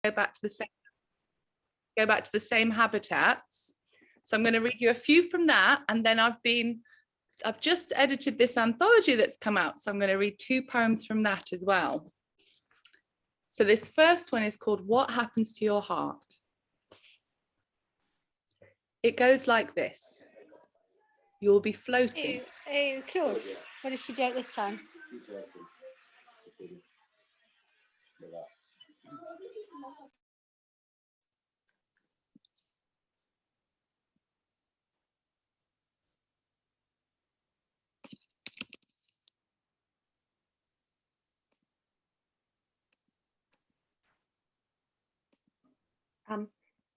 go back to the same habitats. So I'm going to read you a few from that, and then I've just edited this anthology that's come out, so I'm going to read 2 poems from that as well. So this first one is called What Happens to Your Heart? It goes like this. You'll be floating. Hey, Claude, what did she do this time?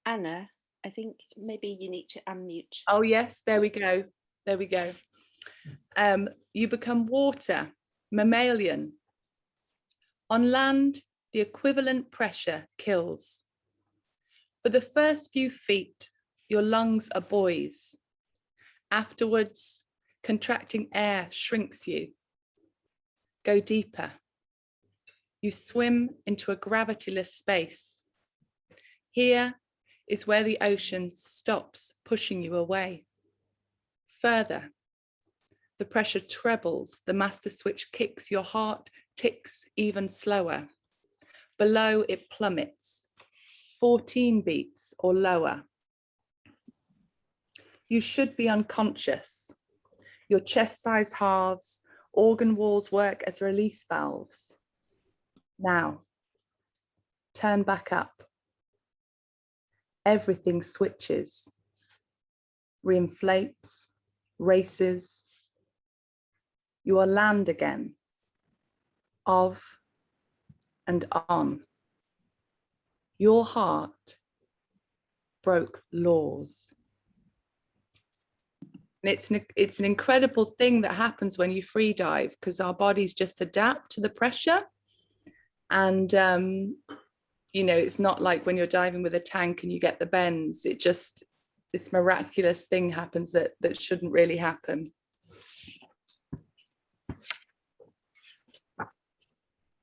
Anna, I think maybe you need to unmute. Oh yes, there we go. There we go. You become water, mammalian. On land, the equivalent pressure kills. For the first few feet, your lungs are buoys. Afterwards, contracting air shrinks you. Go deeper. You swim into a gravityless space. Here is where the ocean stops pushing you away. Further, the pressure trebles, the master switch kicks, your heart ticks even slower. Below it plummets, 14 beats or lower. You should be unconscious. Your chest size halves, organ walls work as release valves. Now, turn back up. Everything switches, reinflates, races. You are land again, of and on. Your heart broke laws. And it's an incredible thing that happens when you free dive, because our bodies just adapt to the pressure. And you know, it's not like when you're diving with a tank and you get the bends. It just, this miraculous thing happens that shouldn't really happen.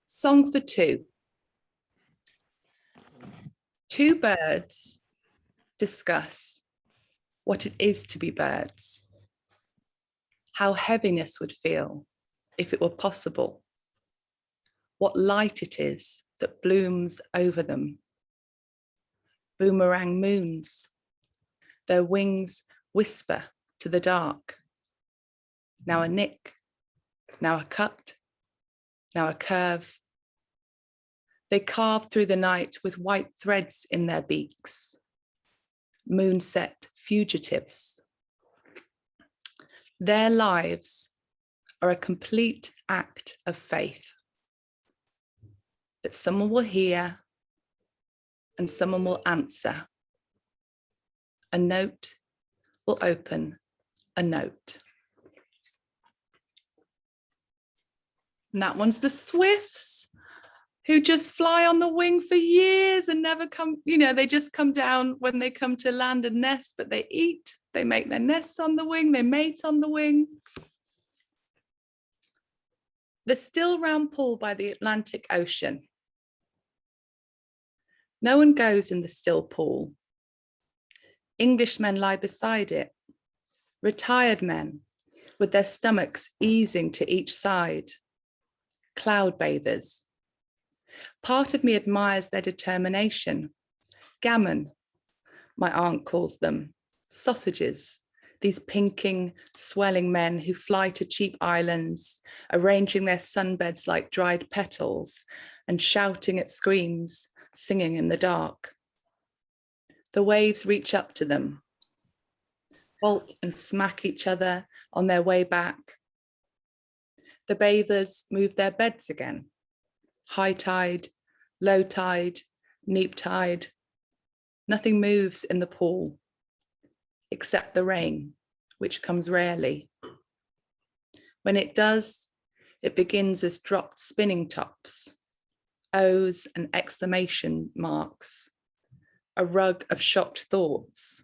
Song for two. Two birds discuss what it is to be birds, how heaviness would feel if it were possible, what light it is that blooms over them. Boomerang moons, their wings whisper to the dark. Now a nick, now a cut, now a curve. They carve through the night with white threads in their beaks. Moonset fugitives. Their lives are a complete act of faith. That someone will hear and someone will answer. A note will open a note. And that one's the swifts, who just fly on the wing for years and never come, you know, they just come down when they come to land and nest, but they eat, they make their nests on the wing, they mate on the wing. The still round pool by the Atlantic Ocean. No one goes in the still pool. Englishmen lie beside it, retired men with their stomachs easing to each side, cloud bathers. Part of me admires their determination. Gammon, my aunt calls them, sausages, these pinking, swelling men who fly to cheap islands, arranging their sunbeds like dried petals and shouting at screens, singing in the dark. The waves reach up to them, bolt and smack each other on their way back. The bathers move their beds again. High tide, low tide, neap tide. Nothing moves in the pool except the rain, which comes rarely. When it does, it begins as dropped spinning tops, O's and exclamation marks, a rug of shocked thoughts,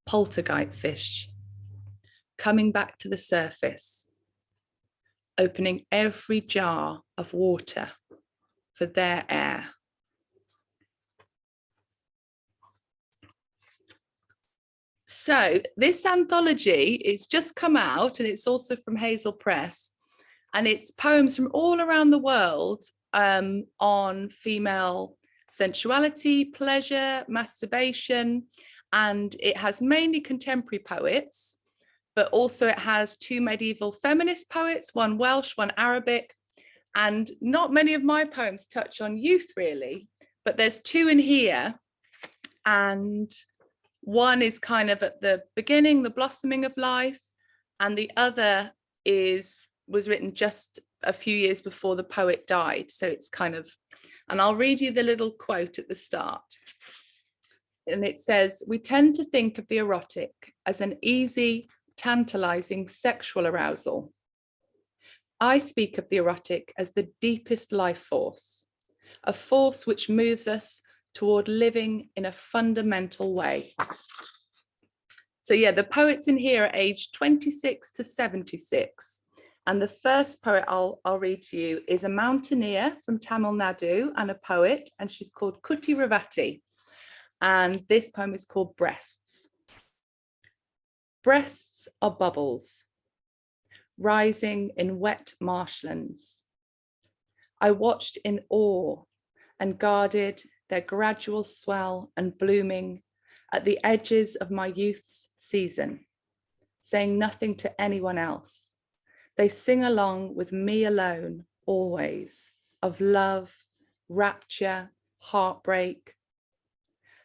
poltergeist fish, coming back to the surface, opening every jar of water for their air. So this anthology, it's just come out, and it's also from Hazel Press, and it's poems from all around the world on female sensuality, pleasure, masturbation, and it has mainly contemporary poets, but also it has 2 medieval feminist poets, one Welsh, one Arabic, and not many of my poems touch on youth really, but there's 2 in here, and one is kind of at the beginning, the blossoming of life, and the other was written just a few years before the poet died. So it's kind of, and I'll read you the little quote at the start. And it says, "We tend to think of the erotic as an easy, tantalizing sexual arousal. I speak of the erotic as the deepest life force, a force which moves us toward living in a fundamental way." So yeah, the poets in here are aged 26 to 76. And the first poet I'll read to you is a mountaineer from Tamil Nadu and a poet, and she's called Kuti Ravati. And this poem is called Breasts. Breasts are bubbles, rising in wet marshlands. I watched in awe and guarded their gradual swell and blooming at the edges of my youth's season, saying nothing to anyone else. They sing along with me alone, always, of love, rapture, heartbreak.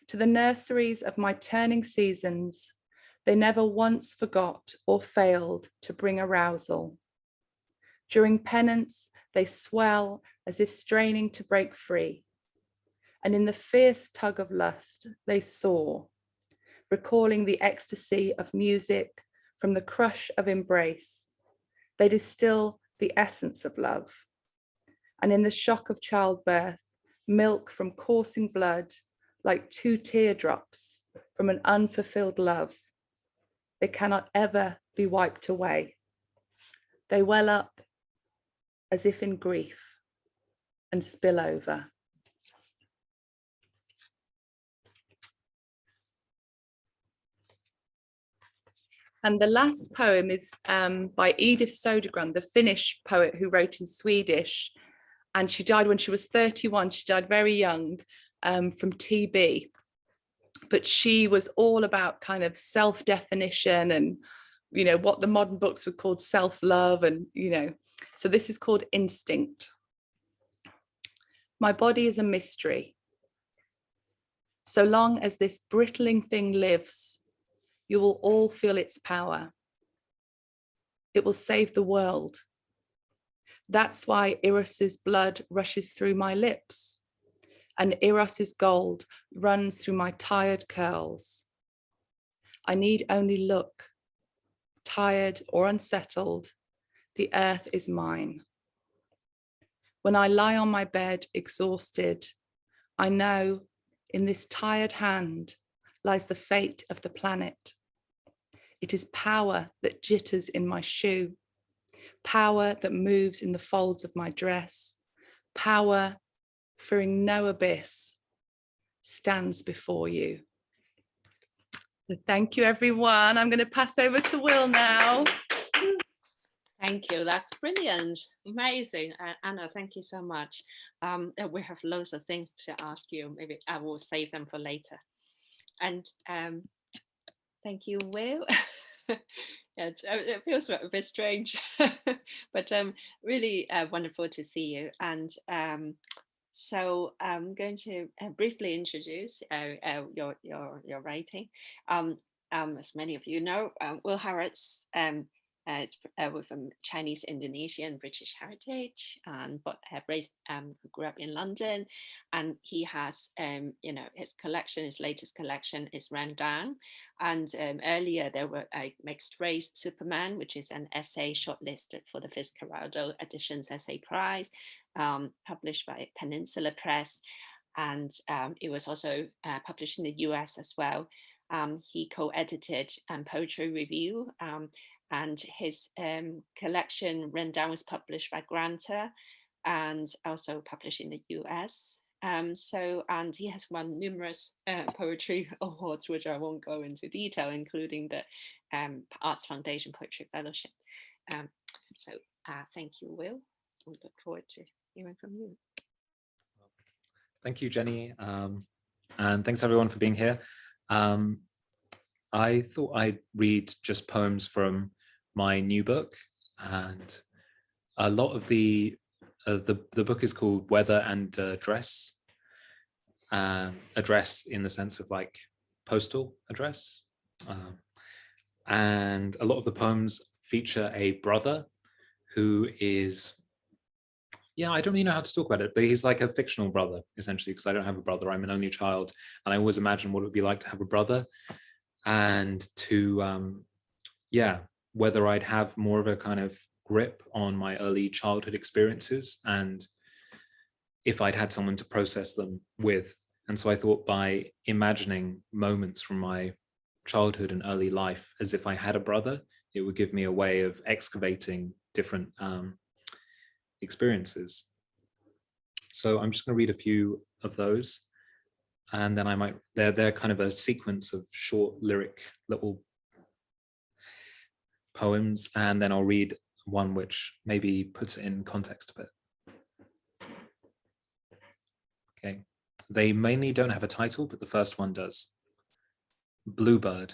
To the nurseries of my turning seasons, they never once forgot or failed to bring arousal. During penance, they swell as if straining to break free. And in the fierce tug of lust, they soar, recalling the ecstasy of music from the crush of embrace. They distill the essence of love. And in the shock of childbirth, milk from coursing blood, like 2 teardrops from an unfulfilled love. They cannot ever be wiped away. They well up as if in grief and spill over. And the last poem is by Edith Sodergram, the Finnish poet who wrote in Swedish. And she died when she was 31. She died very young from TB. But she was all about kind of self-definition and, you know, what the modern books would call self-love. And, you know, so this is called Instinct. My body is a mystery. So long as this brittling thing lives, you will all feel its power. It will save the world. That's why Eros's blood rushes through my lips, and Eros's gold runs through my tired curls. I need only look. Tired or unsettled, the earth is mine. When I lie on my bed exhausted, I know in this tired hand lies the fate of the planet. It is power that jitters in my shoe, power that moves in the folds of my dress, power, fearing no abyss, stands before you. So thank you, everyone. I'm going to pass over to Will now. Thank you. That's brilliant. Amazing. Anna, thank you so much. We have loads of things to ask you. Maybe I will save them for later. And thank you, Will. It feels a bit strange, but really wonderful to see you. And so I'm going to briefly introduce your writing. As many of you know, Will Harrods with Chinese, Indonesian, British heritage, but grew up in London, and he has, his collection, his latest collection is Rendang, and earlier there were Mixed Race Superman, which is an essay shortlisted for the Fitzcarraldo Editions Essay Prize, published by Peninsula Press, and it was also published in the US as well. He co-edited Poetry Review, and his collection Rendang was published by Granta and also published in the US. And he has won numerous poetry awards, which I won't go into detail, including the Arts Foundation Poetry Fellowship. So thank you, Will. We look forward to hearing from you. Thank you, Jenny. And thanks everyone for being here. I thought I'd read just poems from my new book, and a lot of the book is called Weather and Dress. Address in the sense of like postal address. And a lot of the poems feature a brother who is, yeah, I don't really know how to talk about it, but he's like a fictional brother, essentially, because I don't have a brother. I'm an only child. And I always imagine what it would be like to have a brother, and to, yeah, whether I'd have more of a kind of grip on my early childhood experiences and if I'd had someone to process them with. And so I thought by imagining moments from my childhood and early life as if I had a brother, it would give me a way of excavating different experiences. So I'm just going to read a few of those, and then I might, they're kind of a sequence of short lyric little poems, and then I'll read one which maybe puts it in context a bit. Okay, they mainly don't have a title, but the first one does. Bluebird.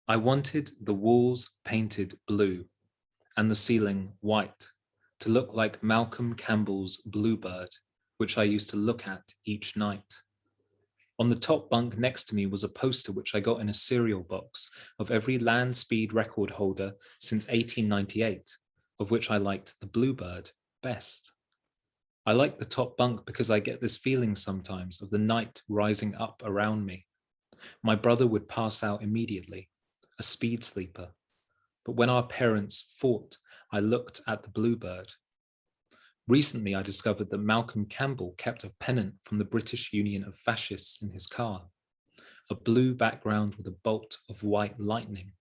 I wanted the walls painted blue and the ceiling white to look like Malcolm Campbell's Bluebird, which I used to look at each night. On the top bunk next to me was a poster which I got in a cereal box of every land speed record holder since 1898, of which I liked the Bluebird best. I like the top bunk because I get this feeling sometimes of the night rising up around me. My brother would pass out immediately, a speed sleeper. But when our parents fought, I looked at the Bluebird. Recently, I discovered that Malcolm Campbell kept a pennant from the British Union of Fascists in his car, a blue background with a bolt of white lightning.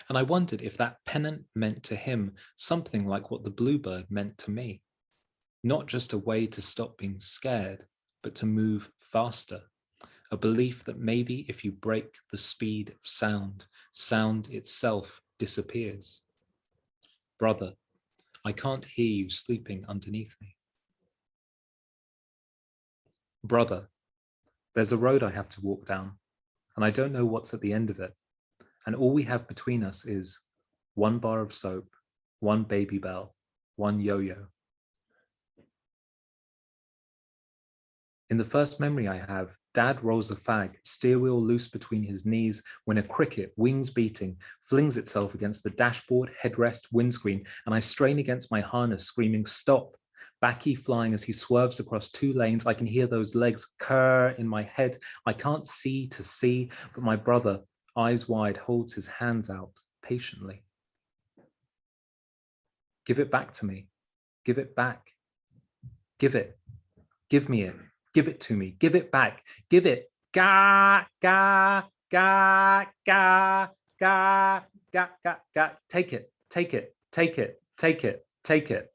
And I wondered if that pennant meant to him something like what the Bluebird meant to me. Not just a way to stop being scared, but to move faster. A belief that maybe if you break the speed of sound, sound itself disappears. Brother, I can't hear you sleeping underneath me. Brother, there's a road I have to walk down, and I don't know what's at the end of it. And all we have between us is one bar of soap, one baby bell, one yo-yo. In the first memory I have, Dad rolls a fag, steer wheel loose between his knees, when a cricket, wings beating, flings itself against the dashboard, headrest, windscreen, and I strain against my harness, screaming, stop. Backy flying as he swerves across two lanes. I can hear those legs curr in my head. I can't see to see, but my brother, eyes wide, holds his hands out patiently. Give it back to me. Give it back. Give it. Give me it. Give it to me. Give it back. Give it. Ga, ga, ga, ga, ga, ga, ga, ga. Take it. Take it. Take it. Take it. Take it.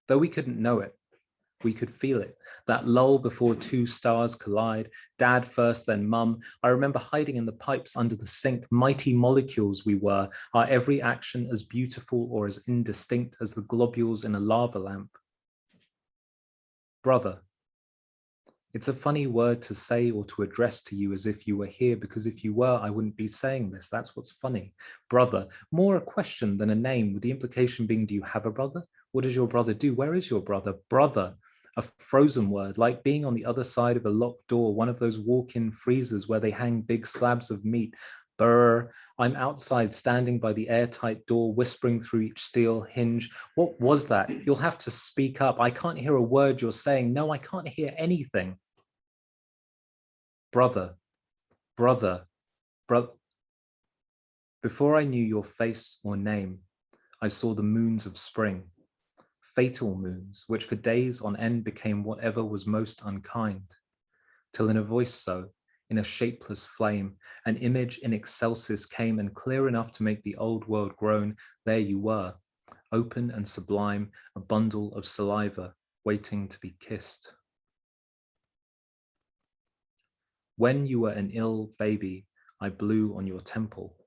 Though we couldn't know it, we could feel it. That lull before two stars collide. Dad first, then Mum. I remember hiding in the pipes under the sink. Mighty molecules we were. Our every action as beautiful or as indistinct as the globules in a lava lamp. Brother. It's a funny word to say or to address to you as if you were here, because if you were, I wouldn't be saying this. That's what's funny. Brother, more a question than a name, with the implication being, do you have a brother? What does your brother do? Where is your brother? Brother, a frozen word, like being on the other side of a locked door, one of those walk-in freezers where they hang big slabs of meat. Brr, I'm outside standing by the airtight door, whispering through each steel hinge. What was that? You'll have to speak up. I can't hear a word you're saying. No, I can't hear anything. Brother, brother, brother. Before I knew your face or name, I saw the moons of spring, fatal moons, which for days on end became whatever was most unkind, till in a voice so, in a shapeless flame, an image in excelsis came, and clear enough to make the old world groan, there you were, open and sublime, a bundle of saliva waiting to be kissed. When you were an ill baby, I blew on your temple.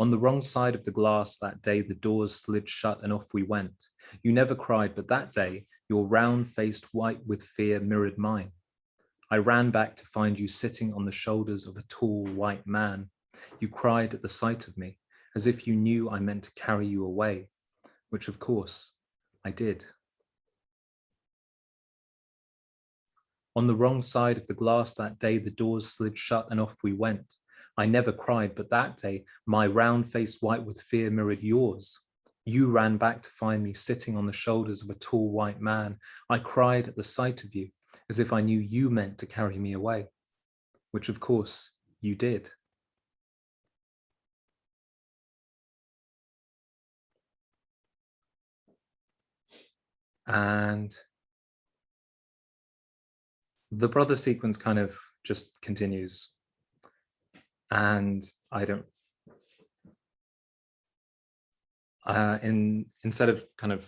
On the wrong side of the glass that day, the doors slid shut and off we went. You never cried, but that day, your round faced white with fear mirrored mine. I ran back to find you sitting on the shoulders of a tall white man. You cried at the sight of me, as if you knew I meant to carry you away, which of course I did. On the wrong side of the glass that day, the doors slid shut and off we went. I never cried, but that day, my round face white with fear mirrored yours. You ran back to find me sitting on the shoulders of a tall white man. I cried at the sight of you, as if I knew you meant to carry me away, which of course you did. And the brother sequence kind of just continues. And I don't, instead of kind of,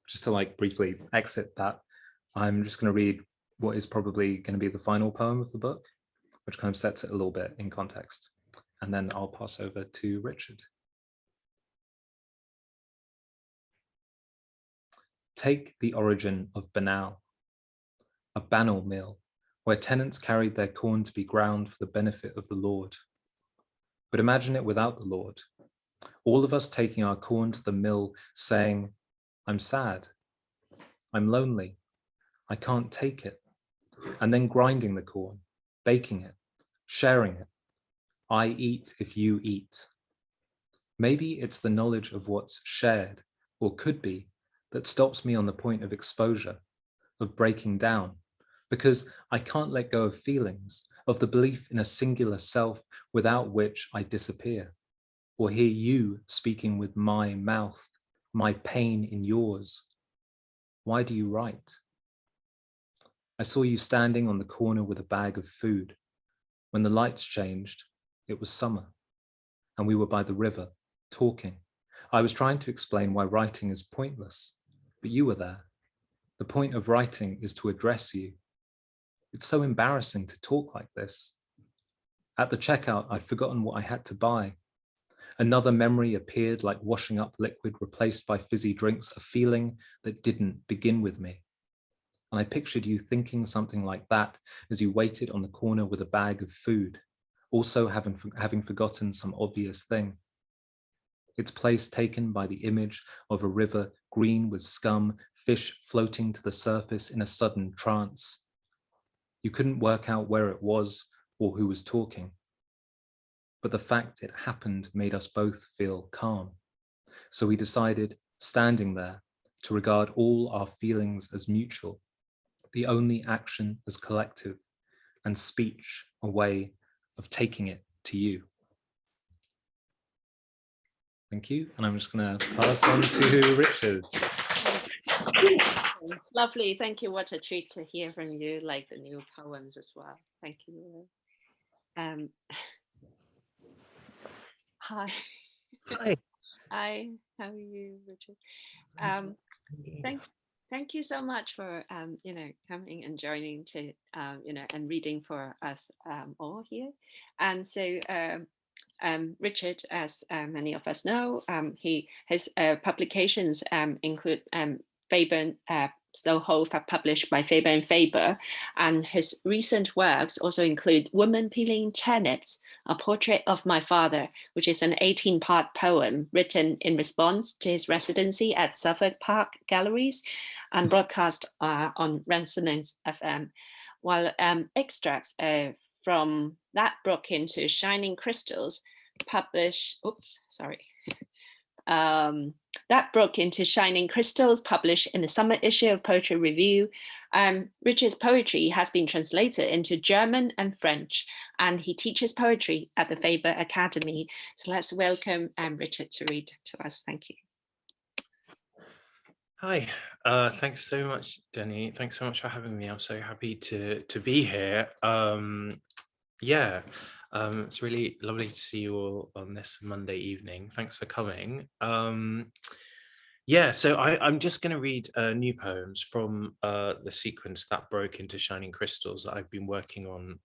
just to like briefly exit that, I'm just going to read what is probably going to be the final poem of the book, which kind of sets it a little bit in context. And then I'll pass over to Richard. Take the origin of banal, a banal mill, where tenants carried their corn to be ground for the benefit of the Lord. But imagine it without the Lord. All of us taking our corn to the mill saying, I'm sad, I'm lonely, I can't take it. And then grinding the corn, baking it, sharing it. I eat if you eat. Maybe it's the knowledge of what's shared or could be that stops me on the point of exposure, of breaking down, because I can't let go of feelings, of the belief in a singular self without which I disappear, or hear you speaking with my mouth, my pain in yours. Why do you write? I saw you standing on the corner with a bag of food. When the lights changed, it was summer, and we were by the river, talking. I was trying to explain why writing is pointless, but you were there. The point of writing is to address you. It's so embarrassing to talk like this. At the checkout, I'd forgotten what I had to buy. Another memory appeared like washing up liquid replaced by fizzy drinks, a feeling that didn't begin with me. And I pictured you thinking something like that as you waited on the corner with a bag of food, also having forgotten some obvious thing. Its place taken by the image of a river green with scum, fish floating to the surface in a sudden trance. You couldn't work out where it was or who was talking. But the fact it happened made us both feel calm. So we decided, standing there, to regard all our feelings as mutual, the only action as collective, and speech a way of taking it to you. Thank you. And I'm just going to pass on to Richard. It's lovely. Thank you. What a treat to hear from you, like the new poems as well. Thank you. Hi. Hi. Hi. How are you, Richard? Thank you so much for coming and joining to and reading for us all here. And so Richard, as many of us know, his publications include Faber Soho, published by Faber and Faber, and his recent works also include Woman Peeling Turnips, A Portrait of My Father, which is an 18-part poem written in response to his residency at Southwark Park Galleries and broadcast on Resonance FM, while extracts from that book into Shining Crystals published, that book into Shining Crystals published in the summer issue of Poetry Review. Richard's poetry has been translated into German and French, and he teaches poetry at the Faber Academy. So let's welcome Richard to read to us. Thank you. Hi, thanks so much, Jenny. Thanks so much for having me. I'm so happy to be here. Yeah, It's really lovely to see you all on this Monday evening. Thanks for coming. Yeah, so I'm just going to read new poems from the sequence that broke into Shining Crystals that I've been working on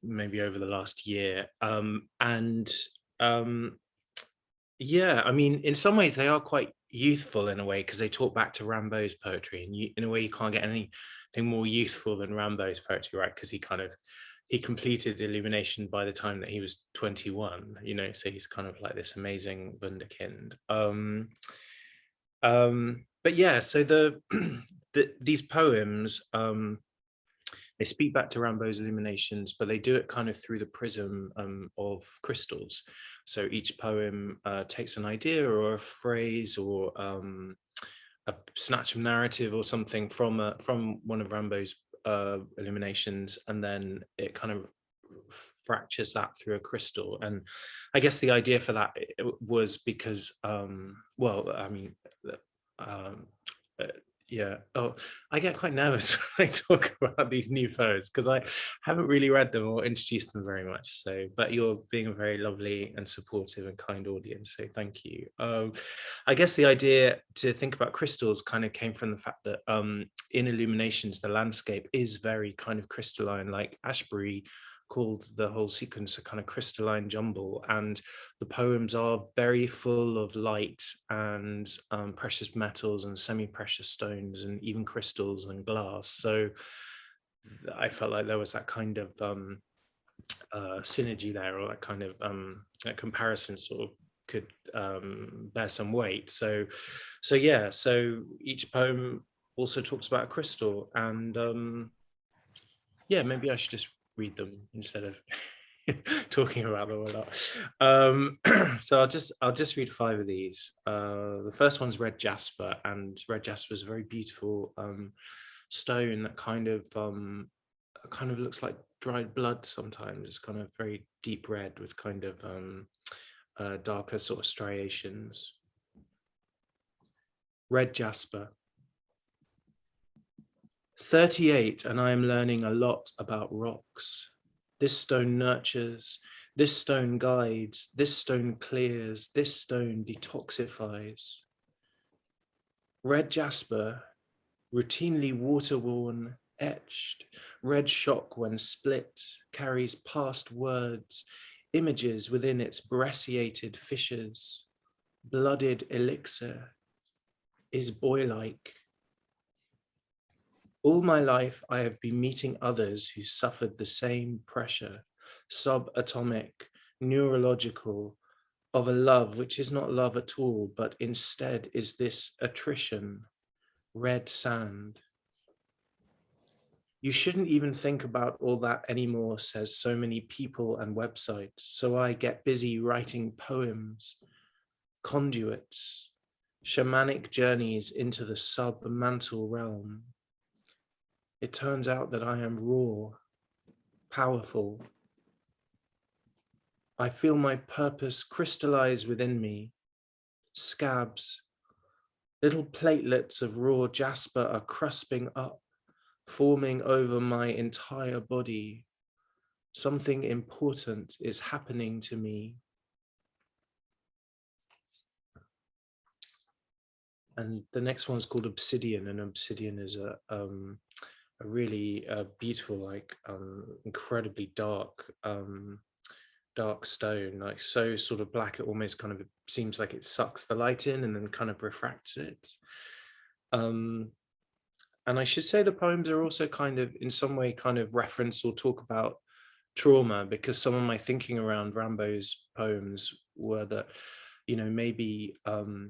maybe over the last year. Yeah, I mean, in some ways they are quite youthful in a way, because they talk back to Rimbaud's poetry, and in a way you can't get anything more youthful than Rimbaud's poetry, right? Because he completed Illumination by the time that he was 21, you know, so he's kind of like this amazing wunderkind. But yeah, so these poems, they speak back to Rimbaud's Illuminations, but they do it kind of through the prism of crystals. So each poem takes an idea or a phrase or a snatch of narrative or something from one of Rimbaud's Illuminations, and then it kind of fractures that through a crystal. And I guess the idea for that was because, well, I mean, yeah. Oh, I get quite nervous when I talk about these new poems because I haven't really read them or introduced them very much. So, but you're being a very lovely and supportive and kind audience. So thank you. I guess the idea to think about crystals kind of came from the fact that in Illuminations, the landscape is very kind of crystalline, like Ashbury called the whole sequence a kind of crystalline jumble, and the poems are very full of light and precious metals and semi-precious stones and even crystals and glass. So I felt like there was that kind of synergy there, or that kind of that comparison sort of could bear some weight. So yeah, so each poem also talks about a crystal, and yeah, maybe I should just read them instead of talking about them a lot. So I'll just read 5 of these. The first one's Red Jasper, and Red Jasper is a very beautiful stone that kind of looks like dried blood sometimes. It's kind of very deep red with kind of darker sort of striations. Red Jasper. 38, and I am learning a lot about rocks. This stone nurtures, this stone guides, this stone clears, this stone detoxifies. Red jasper, routinely water-worn, etched, red shock when split, carries past words, images within its brecciated fissures. Blooded elixir is boy-like. All my life, I have been meeting others who suffered the same pressure, subatomic, neurological, of a love which is not love at all, but instead is this attrition, red sand. You shouldn't even think about all that anymore, says so many people and websites, so I get busy writing poems, conduits, shamanic journeys into the sub-mantle realm. It turns out that I am raw, powerful. I feel my purpose crystallize within me. Scabs, little platelets of raw jasper are crusping up, forming over my entire body. Something important is happening to me. And the next one's called Obsidian, and Obsidian is a really beautiful, like incredibly dark stone, like so sort of black it almost kind of seems like it sucks the light in and then kind of refracts it. And I should say the poems are also kind of in some way kind of reference or talk about trauma, because some of my thinking around Rimbaud's poems were that, you know, maybe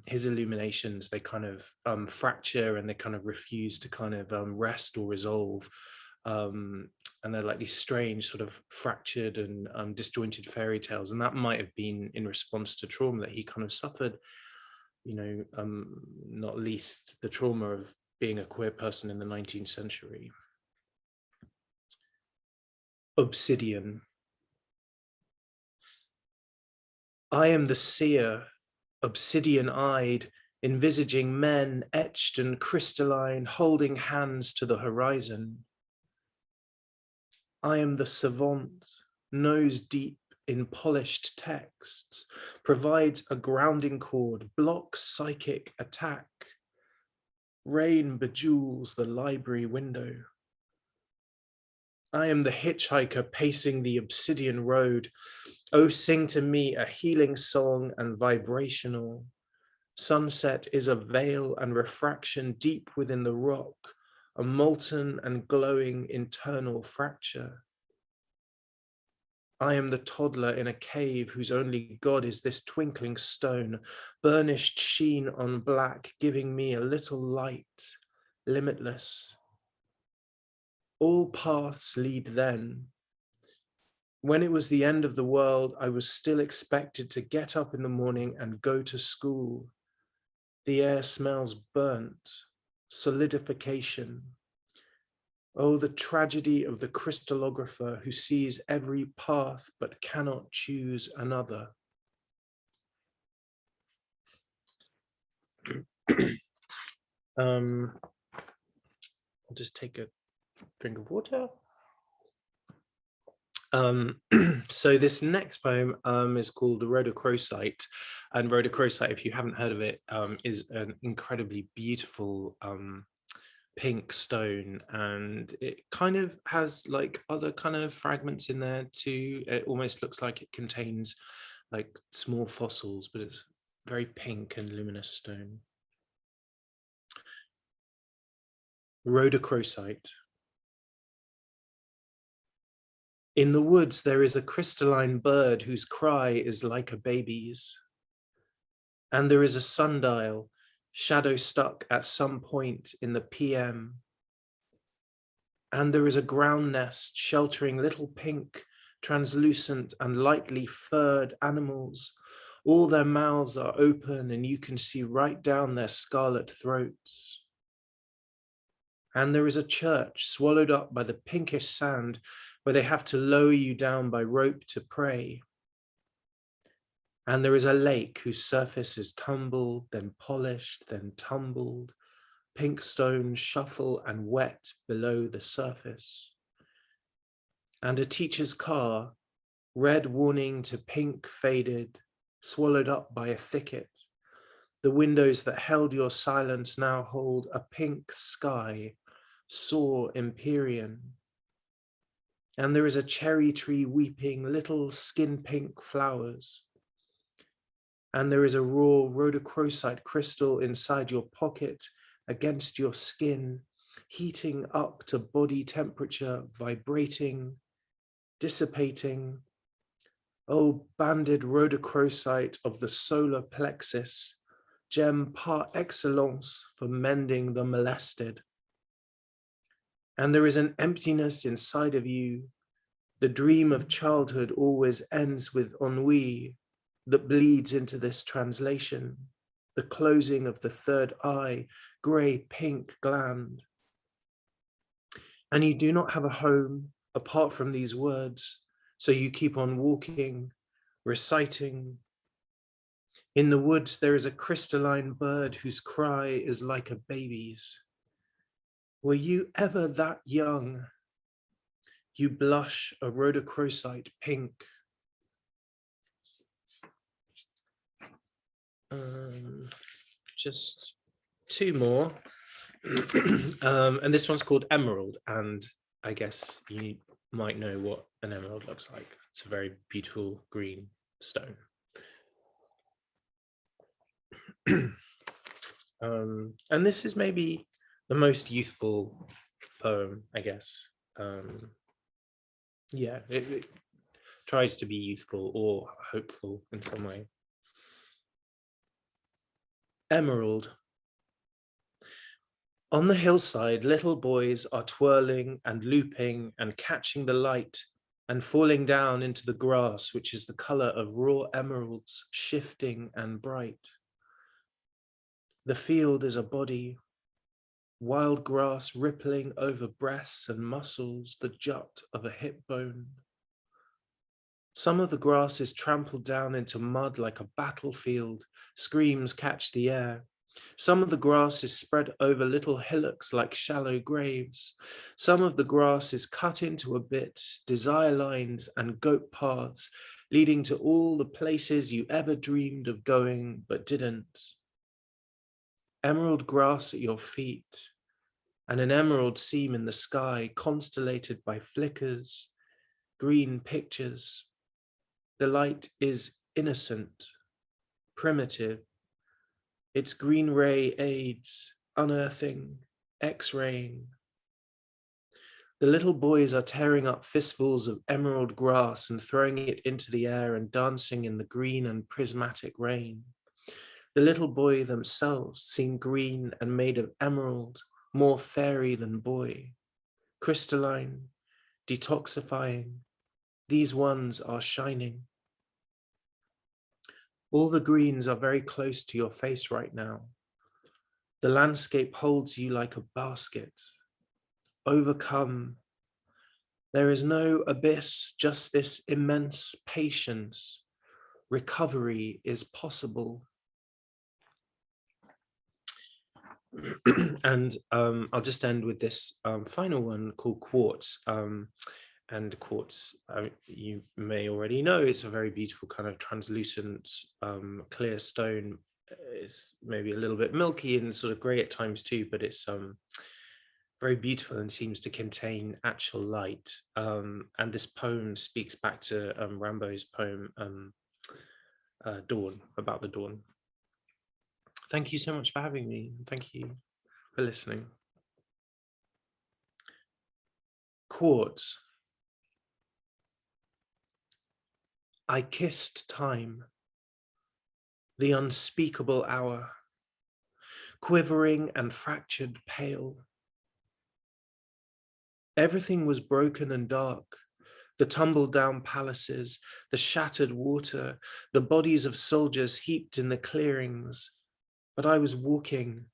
his illuminations, they kind of fracture and they kind of refuse to kind of rest or resolve. And they're like these strange sort of fractured and disjointed fairy tales. And that might have been in response to trauma that he kind of suffered, you know, not least the trauma of being a queer person in the 19th century. Obsidian. I am the seer, obsidian-eyed, envisaging men etched and crystalline, holding hands to the horizon. I am the savant, nose deep in polished texts, provides a grounding cord, blocks psychic attack. Rain bejewels the library window. I am the hitchhiker pacing the Obsidian road. Oh, sing to me a healing song and vibrational. Sunset is a veil and refraction deep within the rock, a molten and glowing internal fracture. I am the toddler in a cave whose only god is this twinkling stone, burnished sheen on black, giving me a little light, limitless. All paths lead then. When it was the end of the world, I was still expected to get up in the morning and go to school. The air smells burnt, solidification. Oh, the tragedy of the crystallographer who sees every path but cannot choose another. I'll just take a drink of water. So this next poem is called The Rhodochrosite, and Rhodochrosite, if you haven't heard of it, is an incredibly beautiful pink stone, and it kind of has like other kind of fragments in there too. It almost looks like it contains like small fossils, but it's very pink and luminous stone. Rhodochrosite. In the woods, there is a crystalline bird whose cry is like a baby's. And there is a sundial, shadow stuck at some point in the PM. And there is a ground nest sheltering little pink, translucent and lightly furred animals. All their mouths are open and you can see right down their scarlet throats. And there is a church swallowed up by the pinkish sand where they have to lower you down by rope to pray. And there is a lake whose surface is tumbled, then polished, then tumbled. Pink stones shuffle and wet below the surface. And a teacher's car, red warning to pink faded, swallowed up by a thicket. The windows that held your silence now hold a pink sky, soar Empyrean. And there is a cherry tree weeping little skin pink flowers. And there is a raw rhodochrosite crystal inside your pocket against your skin, heating up to body temperature, vibrating, dissipating. Oh, banded rhodochrosite of the solar plexus, gem par excellence for mending the molested. And there is an emptiness inside of you. The dream of childhood always ends with ennui that bleeds into this translation. The closing of the third eye, grey pink gland. And you do not have a home apart from these words, so you keep on walking, reciting. In the woods, there is a crystalline bird whose cry is like a baby's. Were you ever that young? You blush a rhodochrosite pink. Just two more. And this one's called Emerald, and I guess you might know what an emerald looks like. It's a very beautiful green stone. And this is maybe the most youthful poem, I guess. Yeah, it tries to be youthful or hopeful in some way. Emerald. On the hillside, little boys are twirling and looping and catching the light and falling down into the grass, which is the color of raw emeralds, shifting and bright. The field is a body, wild grass rippling over breasts and muscles, the jut of a hip bone. Some of the grass is trampled down into mud like a battlefield, screams catch the air. Some of the grass is spread over little hillocks like shallow graves. Some of the grass is cut into a bit, desire lines and goat paths, leading to all the places you ever dreamed of going but didn't. Emerald grass at your feet, and an emerald seam in the sky, constellated by flickers, green pictures. The light is innocent, primitive. Its green ray aids, unearthing, X-raying. The little boys are tearing up fistfuls of emerald grass and throwing it into the air and dancing in the green and prismatic rain. The little boy themselves seem green and made of emerald, more fairy than boy. Crystalline, detoxifying. These ones are shining. All the greens are very close to your face right now. The landscape holds you like a basket. Overcome. There is no abyss, just this immense patience. Recovery is possible. And I'll just end with this final one called Quartz. And quartz, you may already know, it's a very beautiful kind of translucent, clear stone. It's maybe a little bit milky and sort of grey at times too, but it's very beautiful and seems to contain actual light. And this poem speaks back to Rimbaud's poem, Dawn, about the dawn. Thank you so much for having me. Thank you for listening. Quartz. I kissed time, the unspeakable hour, quivering and fractured pale. Everything was broken and dark, the tumbled down palaces, the shattered water, the bodies of soldiers heaped in the clearings. But I was walking,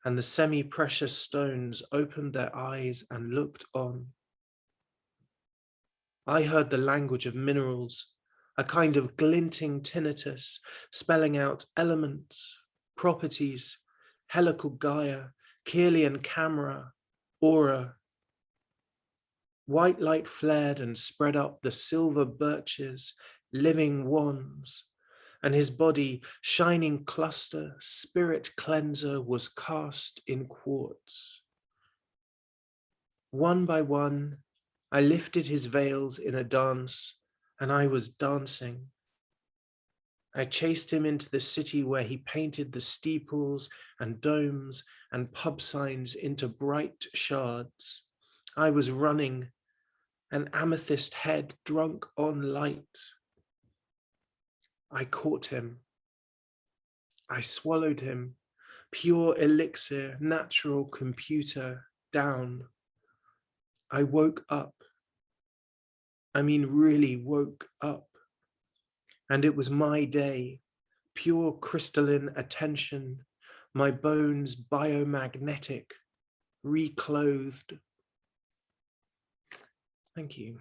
and the semi-precious stones opened their eyes and looked on. I heard the language of minerals, a kind of glinting tinnitus, spelling out elements, properties, helical Gaia, Kirlian camera, aura. White light flared and spread up the silver birches, living wands, and his body, shining cluster, spirit cleanser, was cast in quartz. One by one, I lifted his veils in a dance, and I was dancing. I chased him into the city where he painted the steeples and domes and pub signs into bright shards. I was running, an amethyst head drunk on light. I caught him. I swallowed him, pure elixir, natural computer, down. I woke up. I mean, really woke up. And it was my day, pure crystalline attention, my bones biomagnetic, reclothed. Thank you.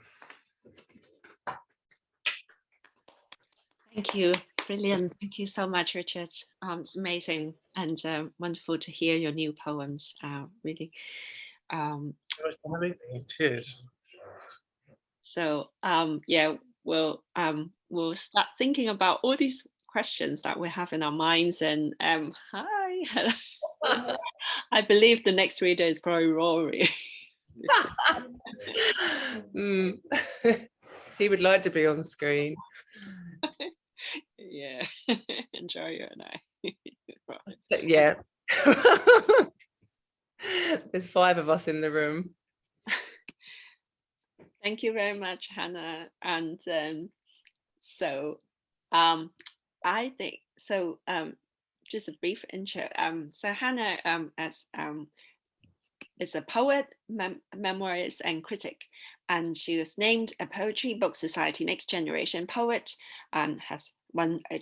Thank you. Brilliant. Thank you so much, Richard. It's amazing and wonderful to hear your new poems. Really. Cheers. So yeah, we'll start thinking about all these questions that we have in our minds. And hi, I believe the next reader is probably Rory. He would like to be on screen. Yeah, enjoy you and I. Yeah. There's 5 of us in the room. Thank you very much, Hannah. And so I think so. Just a brief intro. So Hannah is a poet, memoirist, and critic, and she was named a Poetry Book Society Next Generation Poet and has won a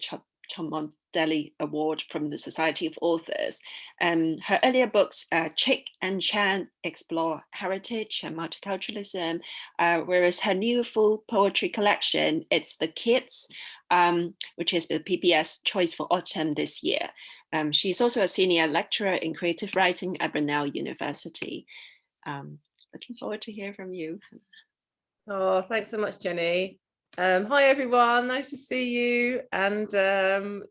Cholmondeley Award from the Society of Authors. Her earlier books, Chick and Chan, explore heritage and multiculturalism, whereas her new full poetry collection, It's the Kids, which is the PBS Choice for Autumn this year. She's also a senior lecturer in creative writing at Brunel University. Looking forward to hear from you. Oh, thanks so much, Jenny. Hi everyone, nice to see you, and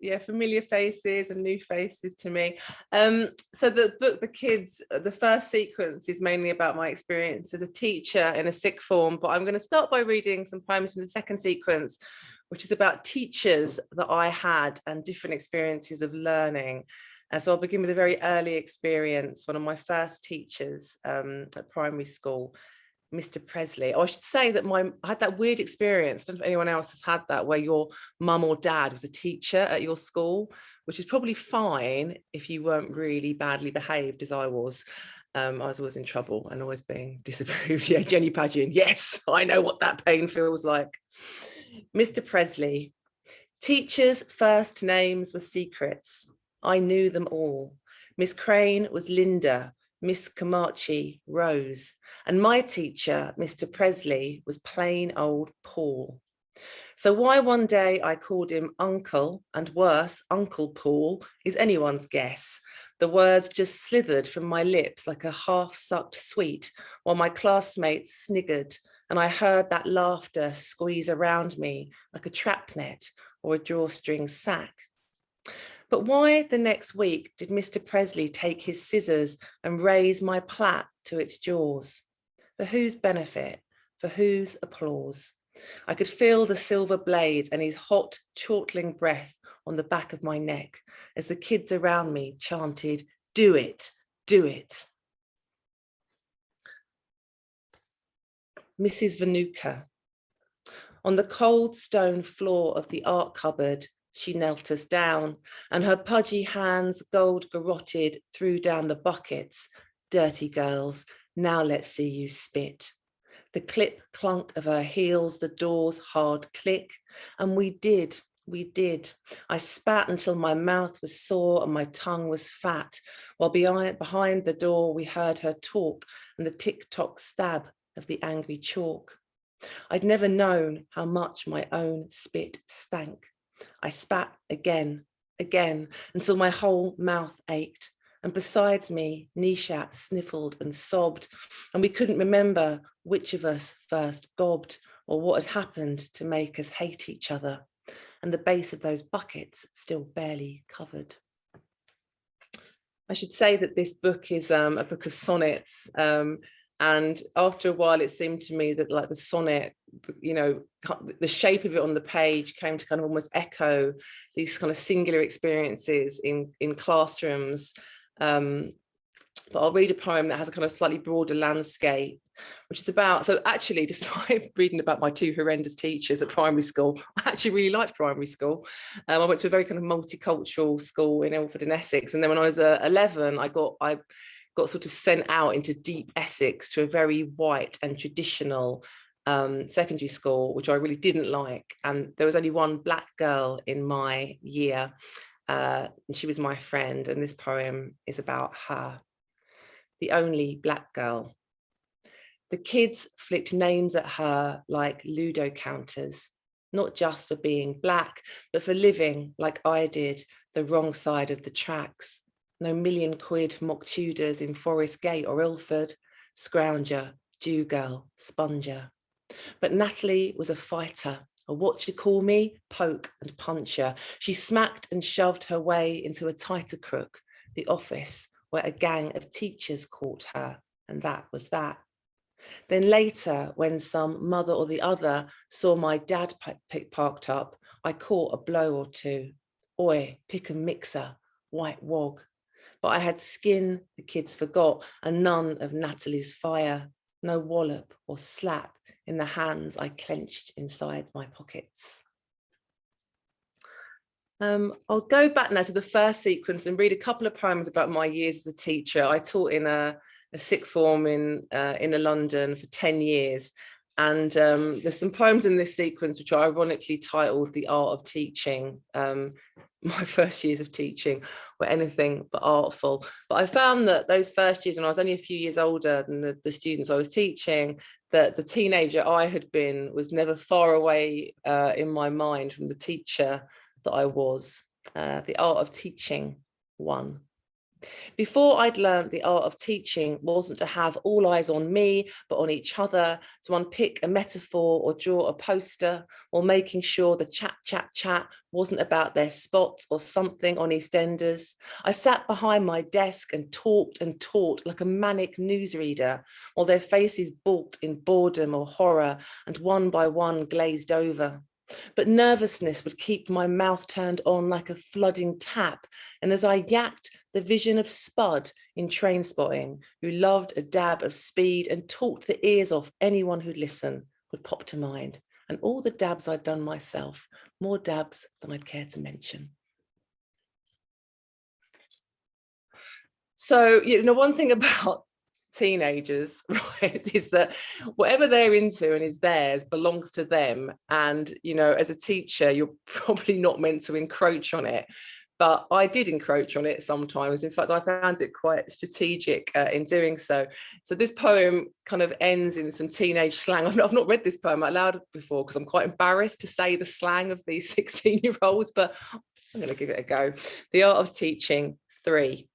yeah, familiar faces and new faces to me. So the book, The Kids, the first sequence is mainly about my experience as a teacher in a sixth form, but I'm going to start by reading some poems from the second sequence, which is about teachers that I had and different experiences of learning. So I'll begin with a very early experience. One of my first teachers at primary school, Mr. Presley. Oh, I should say that I had that weird experience. I don't know if anyone else has had that, where your mum or dad was a teacher at your school, which is probably fine if you weren't really badly behaved, as I was. I was always in trouble and always being disapproved. Yeah, Jenny Pageant. Yes, I know what that pain feels like. Mr. Presley. Teachers' first names were secrets. I knew them all. Miss Crane was Linda, Miss Camachi, Rose, and my teacher, Mr. Presley, was plain old Paul. So why one day I called him Uncle, and worse, Uncle Paul, is anyone's guess. The words just slithered from my lips like a half-sucked sweet, while my classmates sniggered, and I heard that laughter squeeze around me like a trap net or a drawstring sack. But why the next week did Mr. Presley take his scissors and raise my plait to its jaws? For whose benefit? For whose applause? I could feel the silver blades and his hot, chortling breath on the back of my neck as the kids around me chanted, "Do it, do it." Mrs. Vanuka. On the cold stone floor of the art cupboard, she knelt us down, and her pudgy hands, gold garroted, threw down the buckets. Dirty girls, now let's see you spit. The clip clunk of her heels, the door's hard click, and we did. I spat until my mouth was sore and my tongue was fat, while behind the door we heard her talk and the tick-tock stab of the angry chalk. I'd never known how much my own spit stank. I spat again, until my whole mouth ached. And besides me, Nishat sniffled and sobbed, and we couldn't remember which of us first gobbed or what had happened to make us hate each other. And the base of those buckets still barely covered. I should say that this book is a book of sonnets. And after a while, it seemed to me that like the sonnet, you know, the shape of it on the page came to kind of almost echo these kind of singular experiences in classrooms. But I'll read a poem that has a kind of slightly broader landscape, which is about, so actually, despite reading about my two horrendous teachers at primary school, I actually really liked primary school. I went to a very kind of multicultural school in Ilford in Essex. And then when I was 11, I got sort of sent out into deep Essex to a very white and traditional secondary school, which I really didn't like. And there was only one black girl in my year, and she was my friend. And this poem is about her, the only black girl. The kids flicked names at her like Ludo counters, not just for being black, but for living like I did, the wrong side of the tracks. No £1,000,000 mock Tudors in Forest Gate or Ilford, scrounger, Jew girl, sponger. But Natalie was a fighter, a what you call me, poke and puncher. She smacked and shoved her way into a tighter crook, the office where a gang of teachers caught her, and that was that. Then later, when some mother or the other saw my dad parked up, I caught a blow or two. Oi, pick and mixer, white wog. But I had skin the kids forgot, and none of Natalie's fire, no wallop or slap in the hands I clenched inside my pockets. I'll go back now to the first sequence and read a couple of poems about my years as a teacher. I taught in a sixth form in London for 10 years. And there's some poems in this sequence which are ironically titled The Art of Teaching. My first years of teaching were anything but artful. But I found that those first years, when I was only a few years older than the students I was teaching, that the teenager I had been was never far away in my mind from the teacher that I was. The Art of Teaching, one. Before I'd learned the art of teaching wasn't to have all eyes on me, but on each other, to unpick a metaphor or draw a poster, or making sure the chat wasn't about their spots or something on EastEnders. I sat behind my desk and talked like a manic newsreader, while their faces balked in boredom or horror and one by one glazed over. But nervousness would keep my mouth turned on like a flooding tap, and as I yacked, the vision of Spud in Trainspotting, who loved a dab of speed and talked the ears off anyone who'd listen, would pop to mind, and all the dabs I'd done myself, more dabs than I'd care to mention. So, you know, one thing about teenagers, right, is that whatever they're into and is theirs belongs to them. And, you know, as a teacher, you're probably not meant to encroach on it. But I did encroach on it sometimes. In fact, I found it quite strategic in doing so. So this poem kind of ends in some teenage slang. I've not read this poem out loud before because I'm quite embarrassed to say the slang of these 16-year-olds, but I'm going to give it a go. The Art of Teaching 3.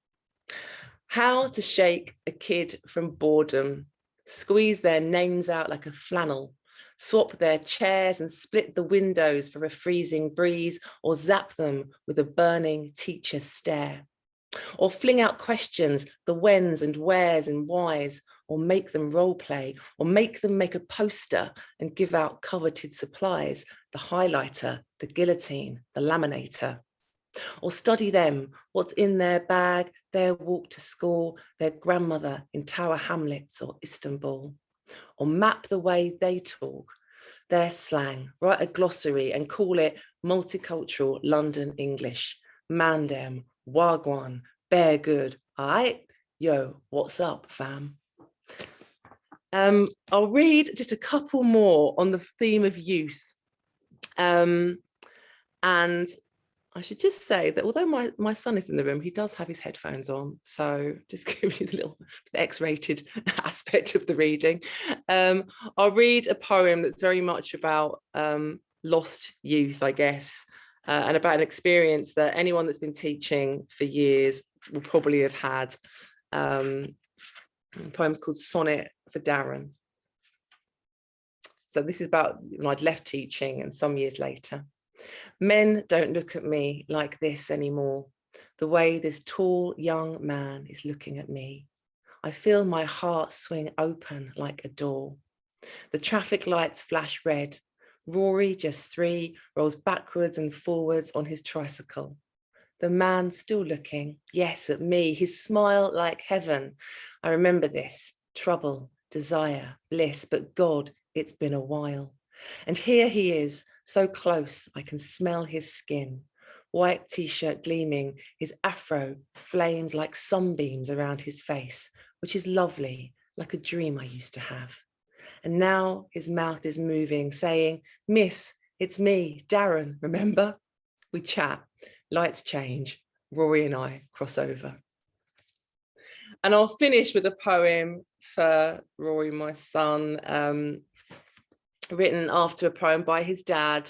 How to shake a kid from boredom, squeeze their names out like a flannel, swap their chairs and split the windows for a freezing breeze, or zap them with a burning teacher stare, or fling out questions, the whens and wheres and whys, or make them role play, or make them make a poster and give out coveted supplies, the highlighter, the guillotine, the laminator. Or study them, what's in their bag, their walk to school, their grandmother in Tower Hamlets or Istanbul. Or map the way they talk, their slang, write a glossary and call it multicultural London English. Mandem, wagwan, bear good, aight? Yo, what's up, fam? I'll read just a couple more on the theme of youth. And I should just say that although my son is in the room, he does have his headphones on. So just give you the little X-rated aspect of the reading. I'll read a poem that's very much about lost youth, I guess, and about an experience that anyone that's been teaching for years will probably have had. The poem's called Sonnet for Darren. So this is about when I'd left teaching and some years later. Men don't look at me like this anymore, the way this tall young man is looking at me. I feel my heart swing open like a door. The traffic lights flash red. Rory, just 3, rolls backwards and forwards on his tricycle. The man still looking, yes, at me, his smile like heaven. I remember this, trouble, desire, bliss, but God, it's been a while. And here he is, so close, I can smell his skin. White t-shirt gleaming, his afro flamed like sunbeams around his face, which is lovely, like a dream I used to have. And now his mouth is moving, saying, "Miss, it's me, Darren, remember?" We chat, lights change, Rory and I cross over. And I'll finish with a poem for Rory, my son, written after a poem by his dad.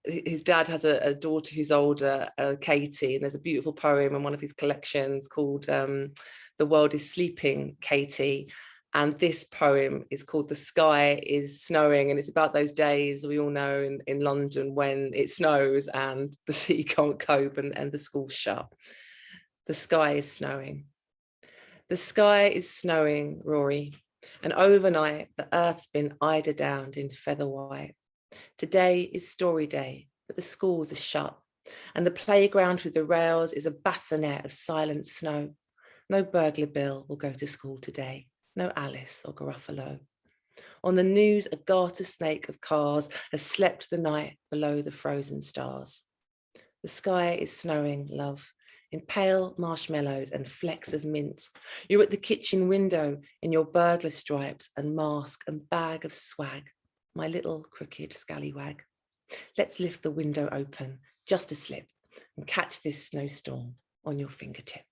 His dad has a daughter who's older, Katie, and there's a beautiful poem in one of his collections called The World is Sleeping, Katie. And this poem is called The Sky is Snowing, and it's about those days we all know in London when it snows and the city can't cope and the school's shut. The sky is snowing. The sky is snowing, Rory. And overnight, the earth's been eider-downed in feather white. Today is story day, but the schools are shut. And the playground with the rails is a bassinet of silent snow. No burglar Bill will go to school today. No Alice or Gruffalo. On the news, a garter snake of cars has slept the night below the frozen stars. The sky is snowing, love, in pale marshmallows and flecks of mint. You're at the kitchen window in your burglar stripes and mask and bag of swag, my little crooked scallywag. Let's lift the window open, just a slip, and catch this snowstorm on your fingertip.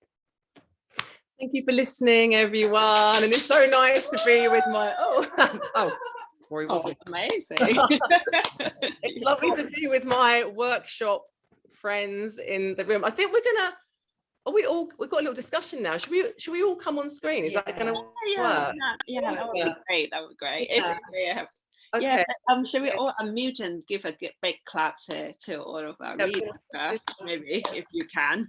Thank you for listening, everyone. And it's so nice to be with my, Rory wasn't. Amazing. It's lovely to be with my workshop friends in the room. I think we're gonna we've got a little discussion now. Should we all come on screen? Is that going to work? That would be great. That would be great. Yeah. Yeah, Okay. should we all unmute and give a big clap to all of our readers first, maybe, if you can.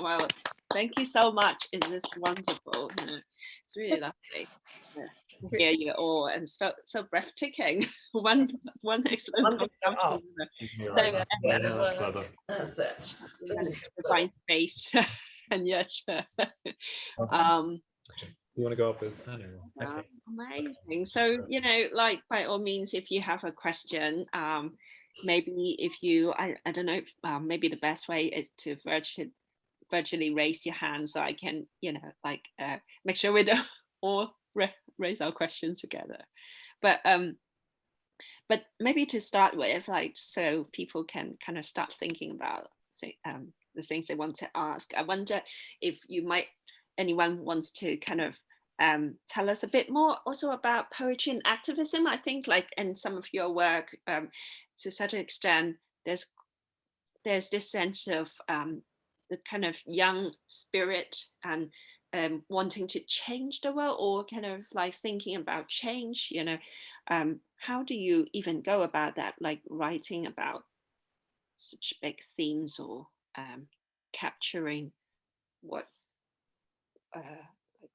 Well, thank you so much. It's just wonderful. It's really lovely to hear you all, and so breathtaking. one excellent conversation. That's clever. That's it. Divine space, and yet. You want to go up with okay. Amazing. So, like, by all means, if you have a question, maybe if you, I don't know, maybe the best way is to virtually raise your hand, so I can, make sure we don't all raise our questions together. But maybe to start with, like, so people can kind of start thinking about the things they want to ask. I wonder if anyone wants to kind of tell us a bit more also about poetry and activism. I think, like, in some of your work, to a certain extent, there's this sense of the kind of young spirit and wanting to change the world, or kind of like thinking about change. How do you even go about that, like writing about such big themes, or capturing what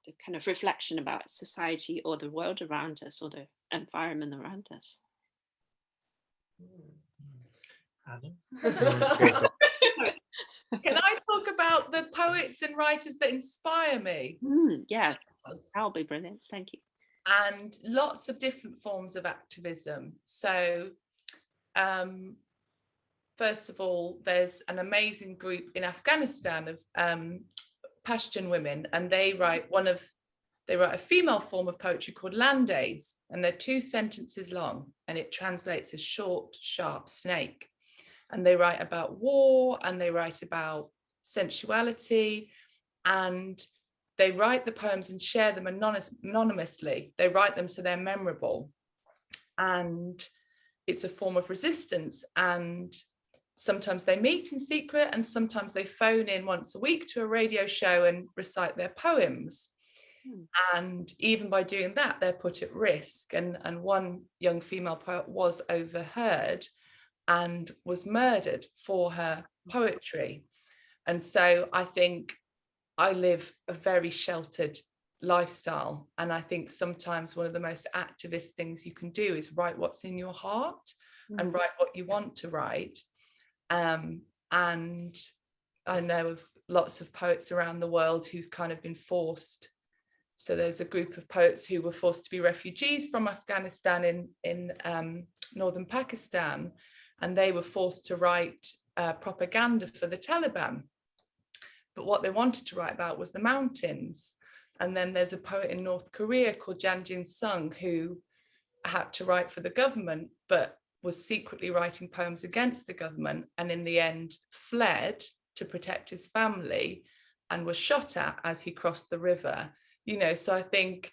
the kind of reflection about society or the world around us or the environment around us? Can I talk about the poets and writers that inspire me? Yeah, that'll be brilliant. Thank you. And lots of different forms of activism. So first of all, there's an amazing group in Afghanistan of Pashtun women, and they write a female form of poetry called landays, and they're 2 sentences long, and it translates as short, sharp snake. And they write about war, and they write about sensuality, and they write the poems and share them anonymously. They write them so they're memorable, and it's a form of resistance. And sometimes they meet in secret, and sometimes they phone in once a week to a radio show and recite their poems. And even by doing that, they're put at risk. And one young female poet was overheard and was murdered for her poetry. And so I think I live a very sheltered lifestyle, and I think sometimes one of the most activist things you can do is write what's in your heart and write what you want to write. And I know of lots of poets around the world who've kind of been forced. So there's a group of poets who were forced to be refugees from Afghanistan in northern Pakistan, and they were forced to write propaganda for the Taliban. But what they wanted to write about was the mountains. And then there's a poet in North Korea called Jan Jin Sung who had to write for the government, but was secretly writing poems against the government, and in the end fled to protect his family and was shot at as he crossed the river. So I think,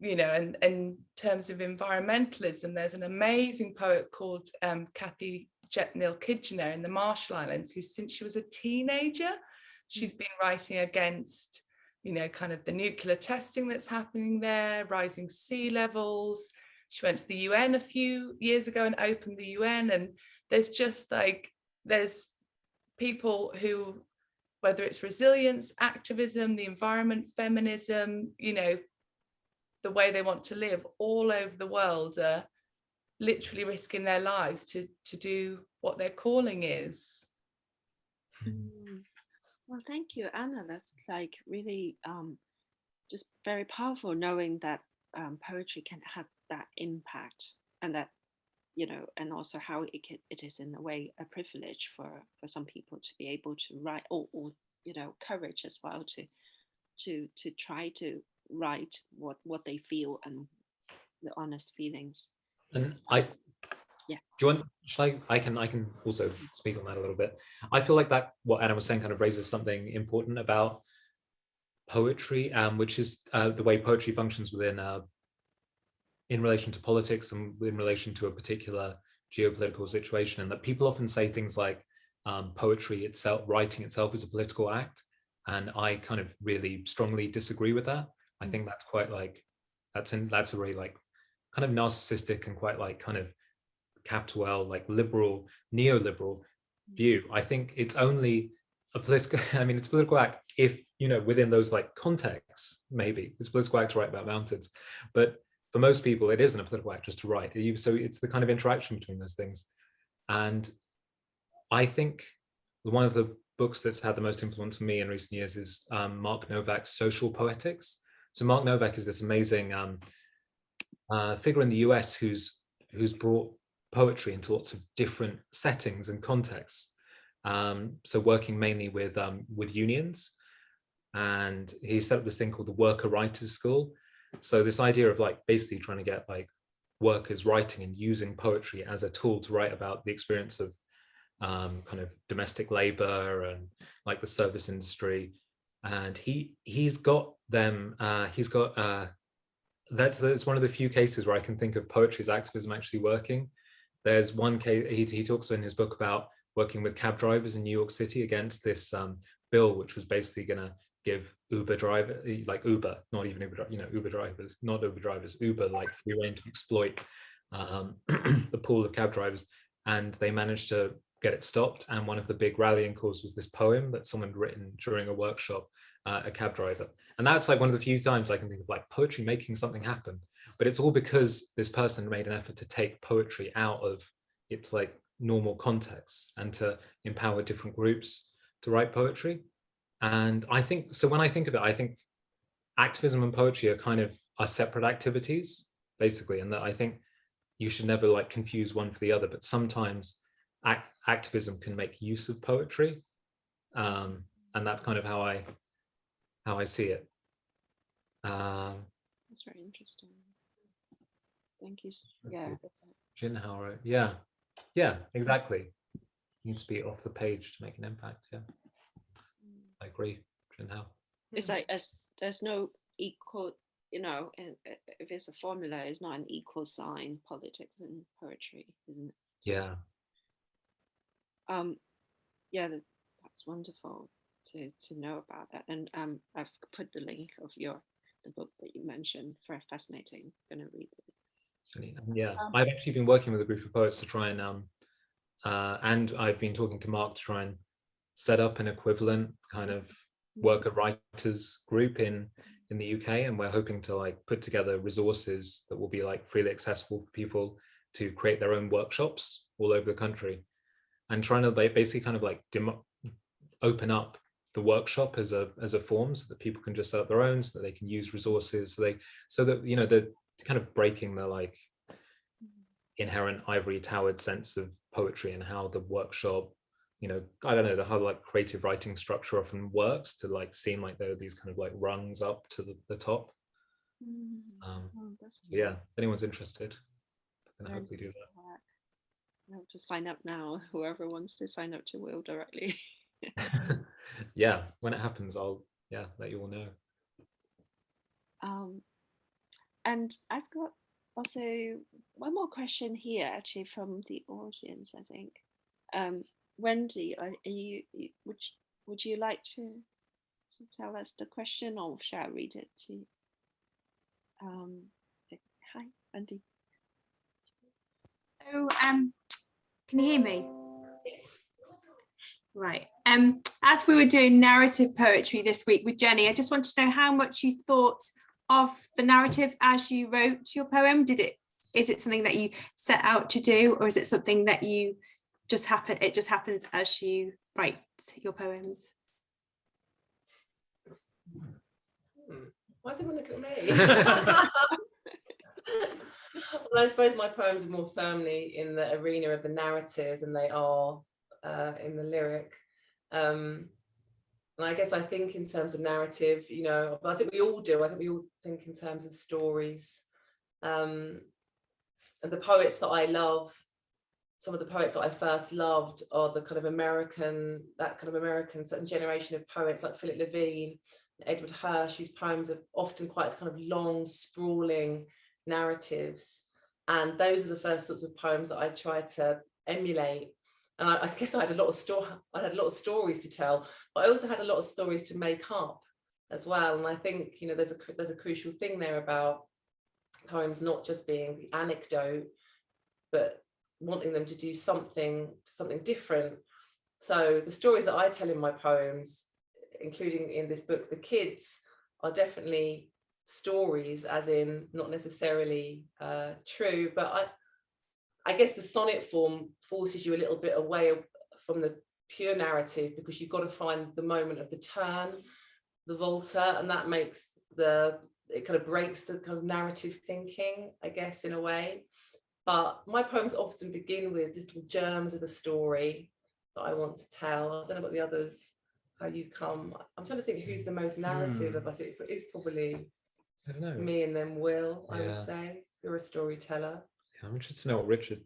and in terms of environmentalism, there's an amazing poet called Kathy Jetnil Kidgener in the Marshall Islands, who since she was a teenager, she's been writing against, kind of the nuclear testing that's happening there, rising sea levels. She went to the UN a few years ago and opened the UN. And there's just there's people who, whether it's resilience, activism, the environment, feminism, the way they want to live all over the world, are literally risking their lives to do what their calling is. Well, thank you, Anna. That's like really just very powerful, knowing that poetry can have that impact, and that, and also how it is in a way a privilege for some people to be able to write, or courage as well to try to write what they feel and the honest feelings. And yeah. Do you want? I can also speak on that a little bit. I feel like that what Anna was saying kind of raises something important about poetry, which is the way poetry functions in relation to politics and in relation to a particular geopolitical situation, and that people often say things like poetry itself, writing itself, is a political act. And I kind of really strongly disagree with that. I think that's quite like, that's a really like kind of narcissistic and quite like kind of capital L, like liberal, neoliberal view. I think it's only a political, I mean, it's political act if, you know, within those like contexts, maybe it's political act to write about mountains. But for most people, it isn't a political act just to write. So it's the kind of interaction between those things. And I think one of the books that's had the most influence on me in recent years is Mark Novak's Social Poetics. So Mark Novak is this amazing figure in the US who's brought poetry into lots of different settings and contexts. So working mainly with unions, and he set up this thing called the Worker Writers School. So this idea of like basically trying to get like workers writing and using poetry as a tool to write about the experience of kind of domestic labor and like the service industry. And he's got them, that's one of the few cases where I can think of poetry as activism actually working. There's one case, he talks in his book about working with cab drivers in New York City against this bill, which was basically going to give Uber driver, like Uber, not even Uber, you know, Uber drivers, not Uber drivers, Uber, like free rein to exploit the pool of cab drivers. And they managed to get it stopped. And one of the big rallying calls was this poem that someone had written during a workshop, a cab driver. And that's like one of the few times I can think of like poetry making something happen. But it's all because this person made an effort to take poetry out of its like normal contexts and to empower different groups to write poetry. And I think, so when I think of it, I think activism and poetry are separate activities, basically, and that I think you should never like confuse one for the other, but sometimes activism can make use of poetry. And that's kind of how I see it. That's very interesting. Thank you. Yeah. Jinhao, yeah, exactly. Needs to be off the page to make an impact. Yeah, I agree, Jinhao. It's like there's no equal, you know, if it's a formula, it's not an equal sign, politics and poetry, isn't it? Yeah. Yeah, that's wonderful to know about that. And I've put the link of the book that you mentioned. Very fascinating. I'm gonna read it. Yeah, I've actually been working with a group of poets to try and I've been talking to Mark to try and set up an equivalent kind of worker writers group in the UK, and we're hoping to like put together resources that will be like freely accessible for people to create their own workshops all over the country, and trying to basically kind of like open up the workshop as a form so that people can just set up their own, so that they can use resources, so that you know, they're kind of breaking the like inherent ivory towered sense of poetry and how the workshop, you know, I don't know, how like creative writing structure often works to like seem like there are these kind of like rungs up to the top. Yeah, if anyone's interested, I can hopefully do that. I have to sign up now. Whoever wants to sign up to Will directly. Yeah, when it happens, I'll let you all know. And I've got also one more question here, actually, from the audience, I think. Wendy, would you like to tell us the question, or shall I read it to you? Hi, Wendy. So, can you hear me? Right. As we were doing narrative poetry this week with Jenny, I just wanted to know how much you thought of the narrative as you wrote your poem. Is it something that you set out to do, or is it something that you it just happens as you write your poems? Why is everyone looking at me? Well, I suppose my poems are more firmly in the arena of the narrative than they are in the lyric. And I guess I think in terms of narrative, you know, I think we all do. I think we all think in terms of stories. And the poets that I love, some of the poets that I first loved are the kind of American certain generation of poets like Philip Levine, Edward Hirsch, whose poems are often quite kind of long, sprawling narratives. And those are the first sorts of poems that I try to emulate. And I guess I had a lot of stories to tell, but I also had a lot of stories to make up as well. And I think, you know, there's a crucial thing there about poems not just being the anecdote, but wanting them to do something different. So the stories that I tell in my poems, including in this book, The Kids, are definitely stories, as in not necessarily true, but I guess the sonnet form forces you a little bit away from the pure narrative, because you've got to find the moment of the turn, the volta, and that makes it kind of breaks the kind of narrative thinking, I guess, in a way. But my poems often begin with little germs of a story that I want to tell. I don't know about the others, how you come. I'm trying to think who's the most narrative of us. It is probably, I don't know, me and then Will, I would say. You're a storyteller. I'm interested to know what Richard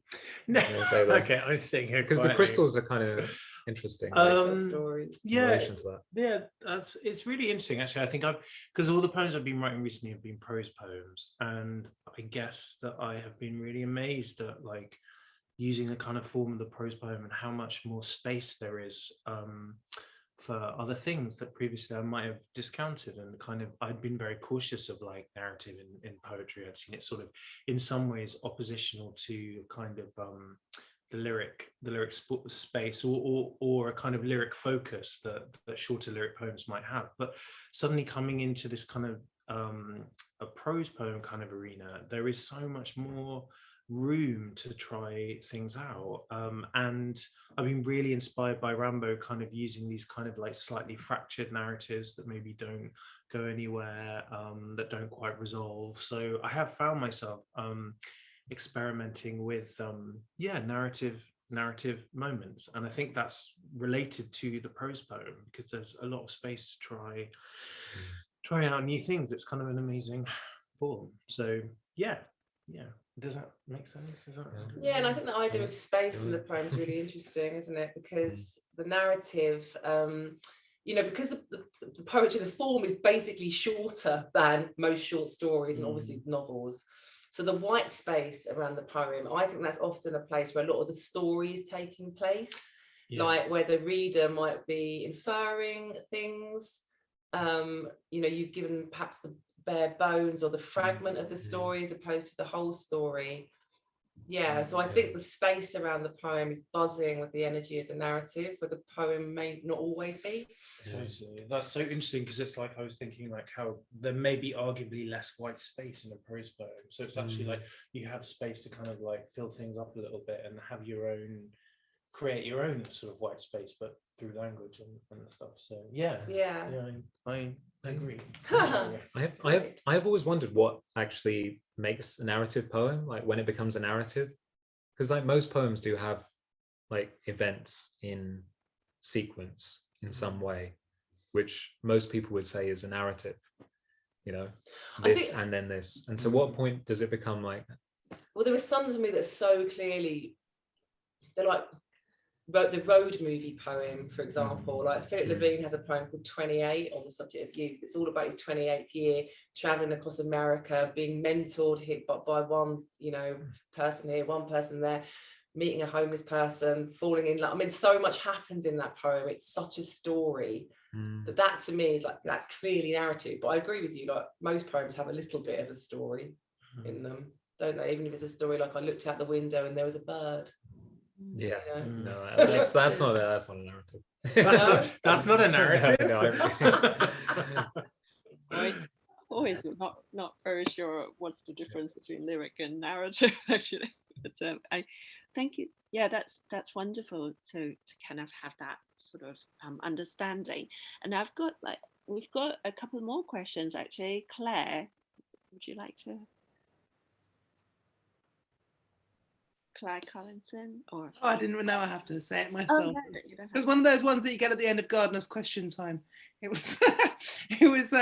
No, was gonna say there. okay, I'm sitting here Because the quietly. crystals are kind of interesting. Stories. in Yeah, relation to that. yeah, it's really interesting actually. I think because all the poems I've been writing recently have been prose poems, and I guess that I have been really amazed at like using the kind of form of the prose poem and how much more space there is for other things that previously I might have discounted. And kind of I'd been very cautious of like narrative in poetry. I'd seen it sort of in some ways oppositional to kind of the lyric space or a kind of lyric focus that shorter lyric poems might have. But suddenly coming into this kind of a prose poem kind of arena, there is so much more room to try things out, and I've been really inspired by Rambo kind of using these kind of like slightly fractured narratives that maybe don't go anywhere, that don't quite resolve. So I have found myself experimenting with narrative moments, and I think that's related to the prose poem because there's a lot of space to try out new things. It's kind of an amazing form. So yeah. Does that make sense? Yeah, and I think the idea of space in the poem is really interesting, isn't it? Because the narrative, you know, because the poetry, the form is basically shorter than most short stories and obviously novels. So the white space around the poem, I think that's often a place where a lot of the story is taking place, like where the reader might be inferring things. You know, you've given perhaps the bare bones or the fragment of the story as opposed to the whole story. So I think the space around the poem is buzzing with the energy of the narrative, where the poem may not always be. Totally. That's so interesting, because it's like I was thinking like how there may be arguably less white space in a prose poem, so it's actually like you have space to kind of like fill things up a little bit and have create your own sort of white space, but through language and stuff. So I agree. I have always wondered what actually makes a narrative poem, like when it becomes a narrative, because like most poems do have like events in sequence in some way, which most people would say is a narrative, you know, this and then this. And so what point does it become like? Well, there are some to me that so clearly, they're like the road movie poem, for example. Like Philip Levine has a poem called 28 on the subject of youth. It's all about his 28th year traveling across America, being mentored by one, you know, person here, one person there, meeting a homeless person, falling in love. I mean, so much happens in that poem. It's such a story that to me is like, that's clearly narrative. But I agree with you, like most poems have a little bit of a story in them, don't they? Even if it's a story like I looked out the window and there was a bird. Yeah, you know? no, that's not a narrative. That's not a narrative. I'm always not very sure what's the difference between lyric and narrative actually. But I thank you. Yeah, that's wonderful to kind of have that sort of understanding. And we've got a couple more questions actually. Claire, would you like to? Claire Collinson, or I didn't even know I have to say it myself. Oh, no, you don't have It was one of those ones that you get at the end of Gardener's Question Time. It was it was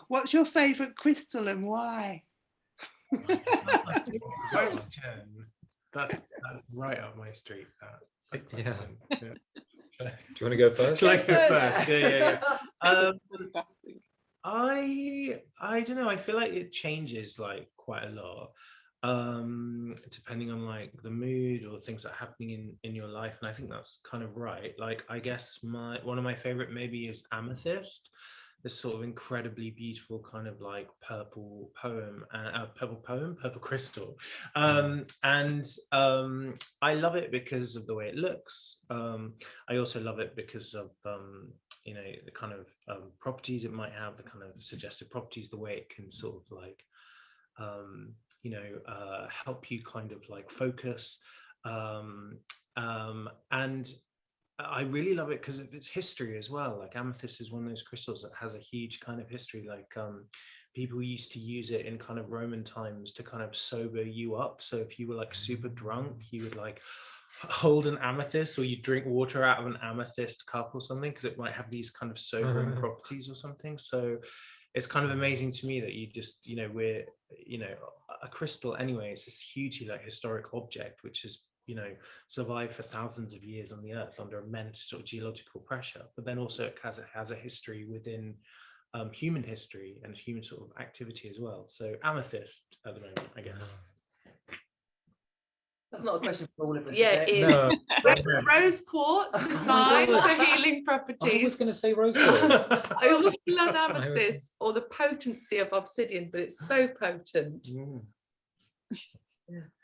what's your favourite crystal and why? That's right up my street. That question. Do you want to go first? Shall I go first? Yeah. Stuff. I don't know. I feel like it changes like quite a lot. depending on like the mood or things that are happening in your life. And I think that's kind of right. Like, I guess one of my favorite maybe is Amethyst, this sort of incredibly beautiful kind of like purple crystal. I love it because of the way it looks. I also love it because of you know, the kind of properties it might have, the kind of suggestive properties, the way it can sort of like you know, help you kind of like focus, and I really love it because of its history as well. Like, amethyst is one of those crystals that has a huge kind of history. Like, people used to use it in kind of Roman times to kind of sober you up. So if you were like super drunk, you would like hold an amethyst, or you drink water out of an amethyst cup or something, because it might have these kind of sobering properties or something. So it's kind of amazing to me that you just, you know, we're, you know, a crystal anyway, it's this hugely like historic object which has, you know, survived for thousands of years on the earth under immense sort of geological pressure, but then also it has a history within human history and human sort of activity as well. So amethyst at the moment, I guess. That's not a question for all of us. Yeah, is it it? is. No. Rose quartz is Oh my mine God. for healing I was properties. going to say rose quartz. I also love amethyst, or the potency of obsidian, but it's so potent.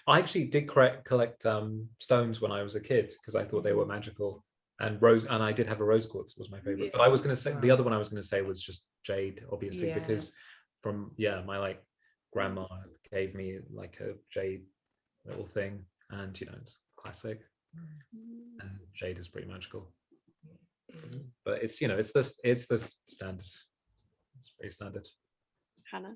I actually did collect stones when I was a kid because I thought they were magical, and I did have a rose quartz was my favorite. Yeah. But I was going to say the other one I was going to say was just jade, obviously, because Yes. from my like grandma gave me like a jade little thing, and you know, it's classic, and jade is pretty magical. But it's, you know, it's this standard. It's very standard. Hannah?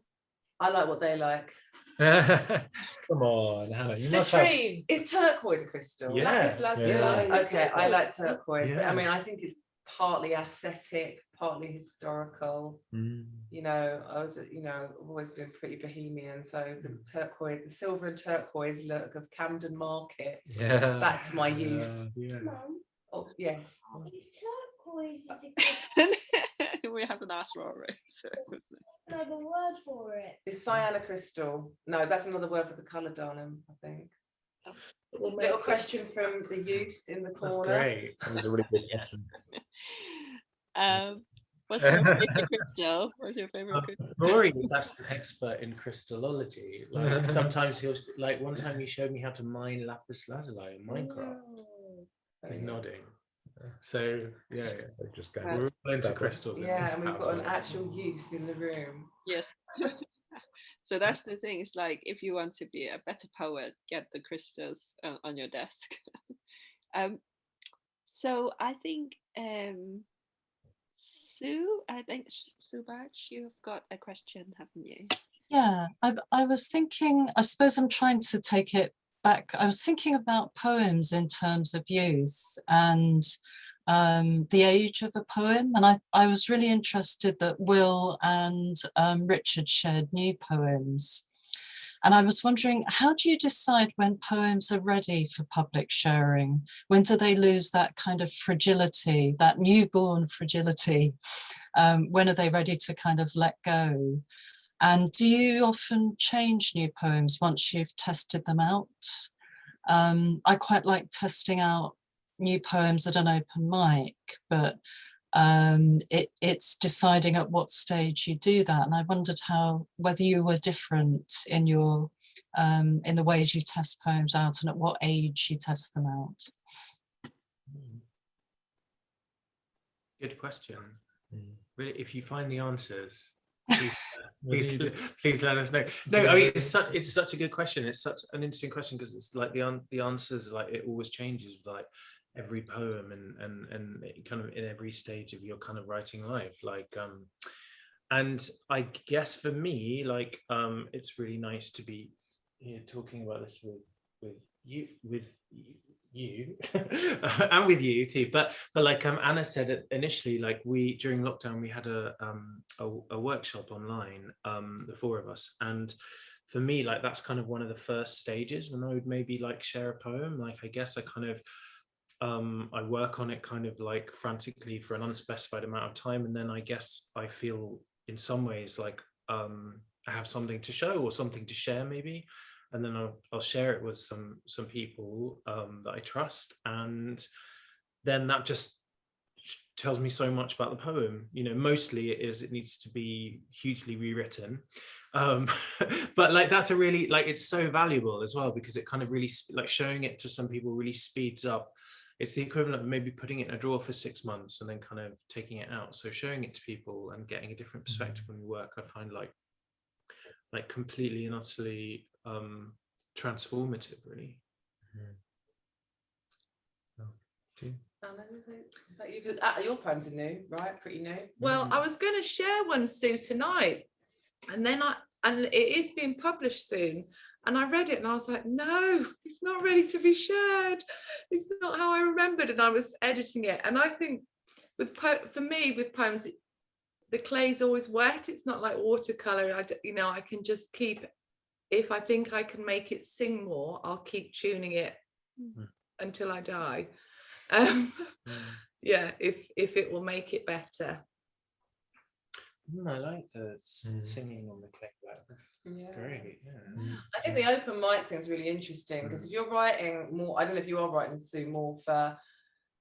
I like what they like. Come on, Hannah, you must have. Citrine. Is turquoise a crystal? Yeah. Lapis lazuli. Yeah. Okay, I like turquoise, but I Yeah. mean, I think it's partly aesthetic, partly historical. You know, I've always been pretty bohemian, so the turquoise, the silver and turquoise look of Camden Market, Yeah. back to my youth. Yeah. Mum, Oh yes. turquoise is a We haven't asked Rory. So. another word for it. It's cyana crystal. No, that's another word for the colour, Darnham, I think. Little question from the youth in the That's corner. great. That was a really good question. What's your favorite crystal? What's your favorite crystal? Rory is actually an expert in crystallology. Like, sometimes he'll, like, one time he showed me how to mine lapis lazuli in Minecraft. He's nodding. So yeah, So just go. we're all into Step crystals. in Yeah, this and we've got an household. actual youth in the room. Yes. So that's the thing. It's like, if you want to be a better poet, get the crystals on your desk. So I think Sue, Sue Barch, you've got a question, haven't you? Yeah, I was thinking, I suppose I'm trying to take it back. I was thinking about poems in terms of youth and the age of a poem. And I was really interested that Will and Richard shared new poems. And I was wondering, how do you decide when poems are ready for public sharing? When do they lose that kind of fragility, that newborn fragility? When are they ready to kind of let go? And do you often change new poems once you've tested them out? I quite like testing out new poems at an open mic, but it's deciding at what stage you do that. And I wondered whether you were different in your in the ways you test poems out and at what age you test them out. Good question. Really, if you find the answers, please let us know. No, I mean, it's such a good question. It's such an interesting question because it's like the answers, like, it always changes with like every poem and kind of in every stage of your kind of writing life. Like and I guess for me, like it's really nice to be here talking about this with you and with you too, but like Anna said it initially, like we during lockdown we had a workshop online, the four of us, and for me, like, that's kind of one of the first stages when I would maybe like share a poem. Like, I guess I kind of I work on it kind of like frantically for an unspecified amount of time, and then I guess I feel in some ways like I have something to show or something to share maybe. and then I'll share it with some people that I trust, and then that just tells me so much about the poem. You know, mostly it needs to be hugely rewritten, but like that's a really, like, it's so valuable as well, because it kind of really, like, showing it to some people really speeds up. It's the equivalent of maybe putting it in a drawer for 6 months and then kind of taking it out. So showing it to people and getting a different perspective on your work, I find like completely and utterly transformative, really. Your poems are new, right? Pretty new. Well, I was going to share one, Sue, tonight, and then it is being published soon, and I read it and I was like, no, it's not ready to be shared. It's not how I remembered, and I was editing it. And I think for me with poems, the clay's always wet. It's not like watercolor. I can just keep, if I think I can make it sing more, I'll keep tuning it until I die. Yeah, if it will make it better. I like the singing on the clay like this. It's great. Yeah. I think the open mic thing is really interesting, because if you're writing more, I don't know if you are writing more for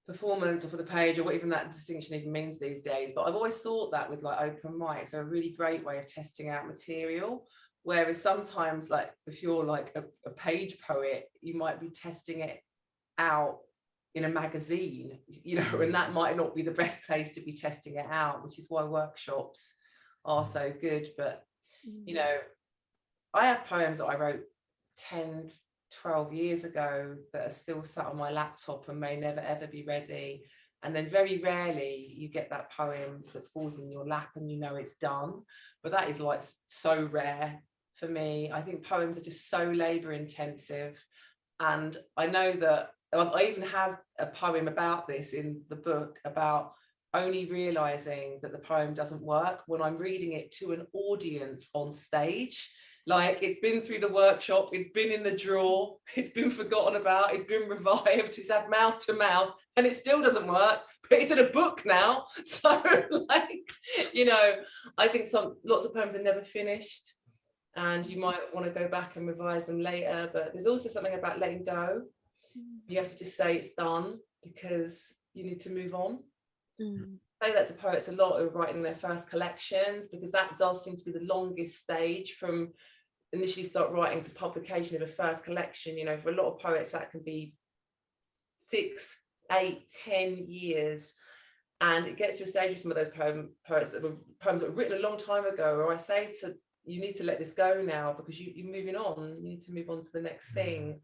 performance or for the page, or what even that distinction even means these days, but I've always thought that with like open mics, they're a really great way of testing out material. Whereas sometimes, like, if you're like a page poet, you might be testing it out in a magazine, you know, and that might not be the best place to be testing it out, which is why workshops are so good. But, you know, I have poems that I wrote 10, 12 years ago that are still sat on my laptop and may never ever be ready. And then very rarely you get that poem that falls in your lap and you know it's done. But that is like so rare for me. I think poems are just so labor intensive. And I know that I even have a poem about this in the book, about only realizing that the poem doesn't work when I'm reading it to an audience on stage. Like, it's been through the workshop, it's been in the drawer, it's been forgotten about, it's been revived, it's had mouth to mouth, and it still doesn't work, but it's in a book now. So, like, you know, I think lots of poems are never finished, and you might want to go back and revise them later. But there's also something about letting go. You have to just say it's done, because you need to move on. I say that to poets a lot who are writing their first collections, because that does seem to be the longest stage from initially start writing to publication of a first collection. You know, for a lot of poets that can be 6, 8, 10 years, and it gets to a stage with some of those poems that were written a long time ago, where I say to you, need to let this go now, because you're moving on, you need to move on to the next thing.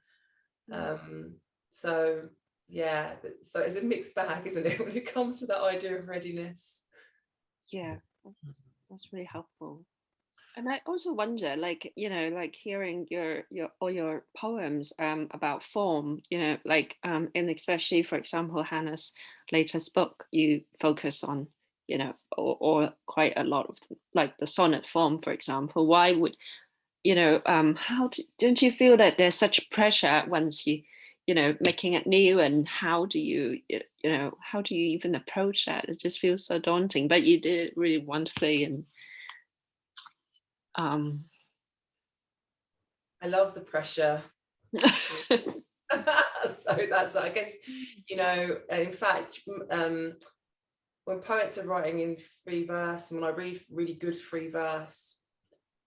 So yeah, so it's a mixed bag, isn't it, when it comes to that idea of readiness? Yeah, that's really helpful. And I also wonder, like, you know, like hearing all your poems about form, you know, like and especially, for example, Hannah's latest book, you focus on, you know, or quite a lot of like the sonnet form, for example. Why would, you know, don't you feel that there's such pressure once you know, making it new, and how do you even approach that? It just feels so daunting, but you did it really wonderfully. And I love the pressure. So that's, I guess, you know, in fact, when poets are writing in free verse, and when I read really good free verse,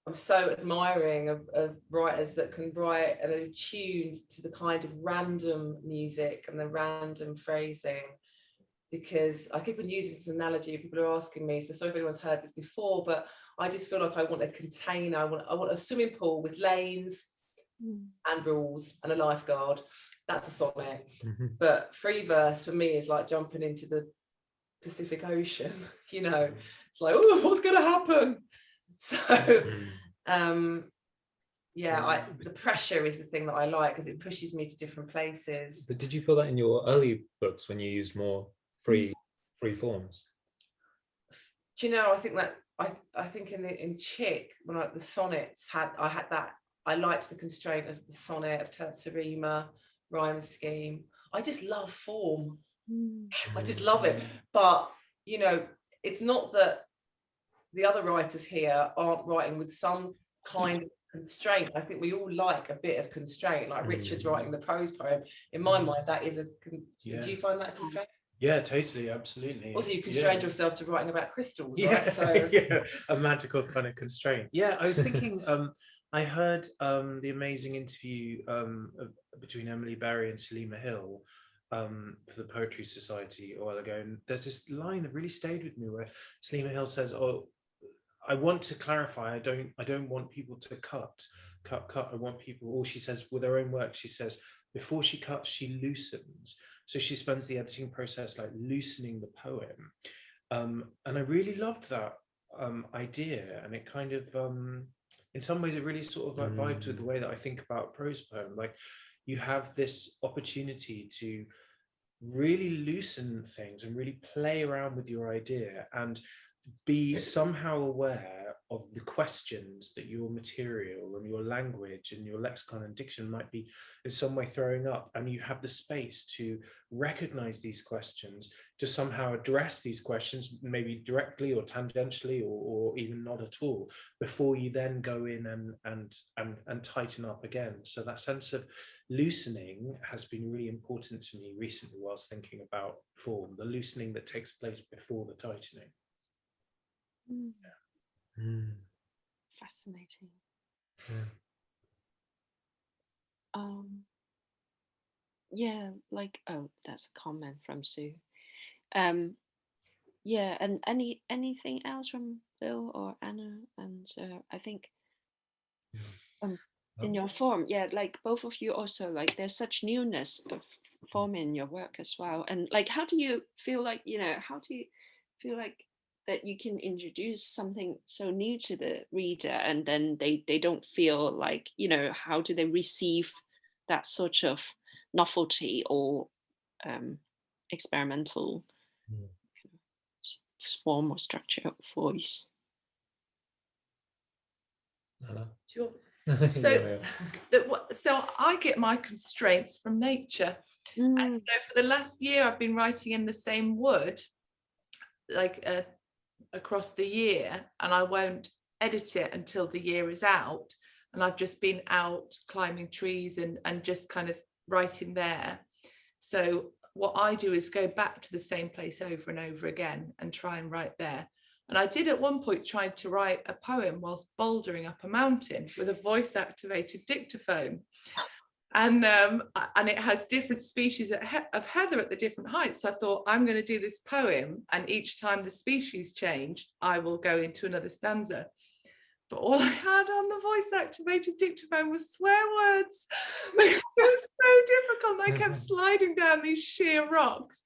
I'm so admiring of writers that can write and are tuned to the kind of random music and the random phrasing. Because I keep on using this analogy, people are asking me, so sorry if anyone's heard this before, but I just feel like I want a container, I want a swimming pool with lanes and rules and a lifeguard. That's a sonnet. But free verse for me is like jumping into the Pacific Ocean, you know, it's like, oh, what's going to happen? So yeah, the pressure is the thing that I like, because it pushes me to different places. But did you feel that in your early books when you used more free forms? Do you know, I think that I think in Chick, when the sonnets I liked the constraint of the sonnet, of terza rima, rhyme scheme. I just love form. I just love it. But you know, it's not that the other writers here aren't writing with some kind of constraint. I think we all like a bit of constraint, like Richard's writing the prose poem. In my mind, that is do you find that a constraint? Yeah, totally, absolutely. Also, you constrained yourself to writing about crystals, yeah, right? So yeah, a magical kind of constraint. Yeah, I was thinking, I heard the amazing interview between Emily Berry and Salima Hill for the Poetry Society a while ago, and there's this line that really stayed with me where Salima Hill says, "Oh, I want to clarify. I don't want people to cut. I want people." Or she says, with her own work, she says, before she cuts, she loosens. So she spends the editing process like loosening the poem, and I really loved that idea, and it kind of, in some ways, it really sort of like vibed with the way that I think about prose poem. Like, you have this opportunity to really loosen things and really play around with your idea and be somehow aware of the questions that your material and your language and your lexicon and diction might be in some way throwing up, and you have the space to recognize these questions, to somehow address these questions, maybe directly or tangentially or even not at all, before you then go in and tighten up again. So that sense of loosening has been really important to me recently whilst thinking about form, the loosening that takes place before the tightening. Fascinating. Yeah, like, oh, that's a comment from Sue. Yeah, and anything else from Bill or Anna? And I think in your form, yeah, like both of you also, like there's such newness of form in your work as well. And like, how do you feel like, how do you feel like that you can introduce something so new to the reader, and then they don't feel like, how do they receive that sort of novelty or experimental form or structure of voice? Sure. So I get my constraints from nature. And so for the last year, I've been writing in the same wood, like across the year, and I won't edit it until the year is out. And I've just been out climbing trees and just kind of writing there. So what I do is go back to the same place over and over again and try and write there. And I did at one point try to write a poem whilst bouldering up a mountain with a voice activated dictaphone. And it has different species of heather at the different heights. So I thought, I'm going to do this poem, and each time the species changed, I will go into another stanza. But all I had on the voice activated dictaphone was swear words. It was so difficult. I kept sliding down these sheer rocks.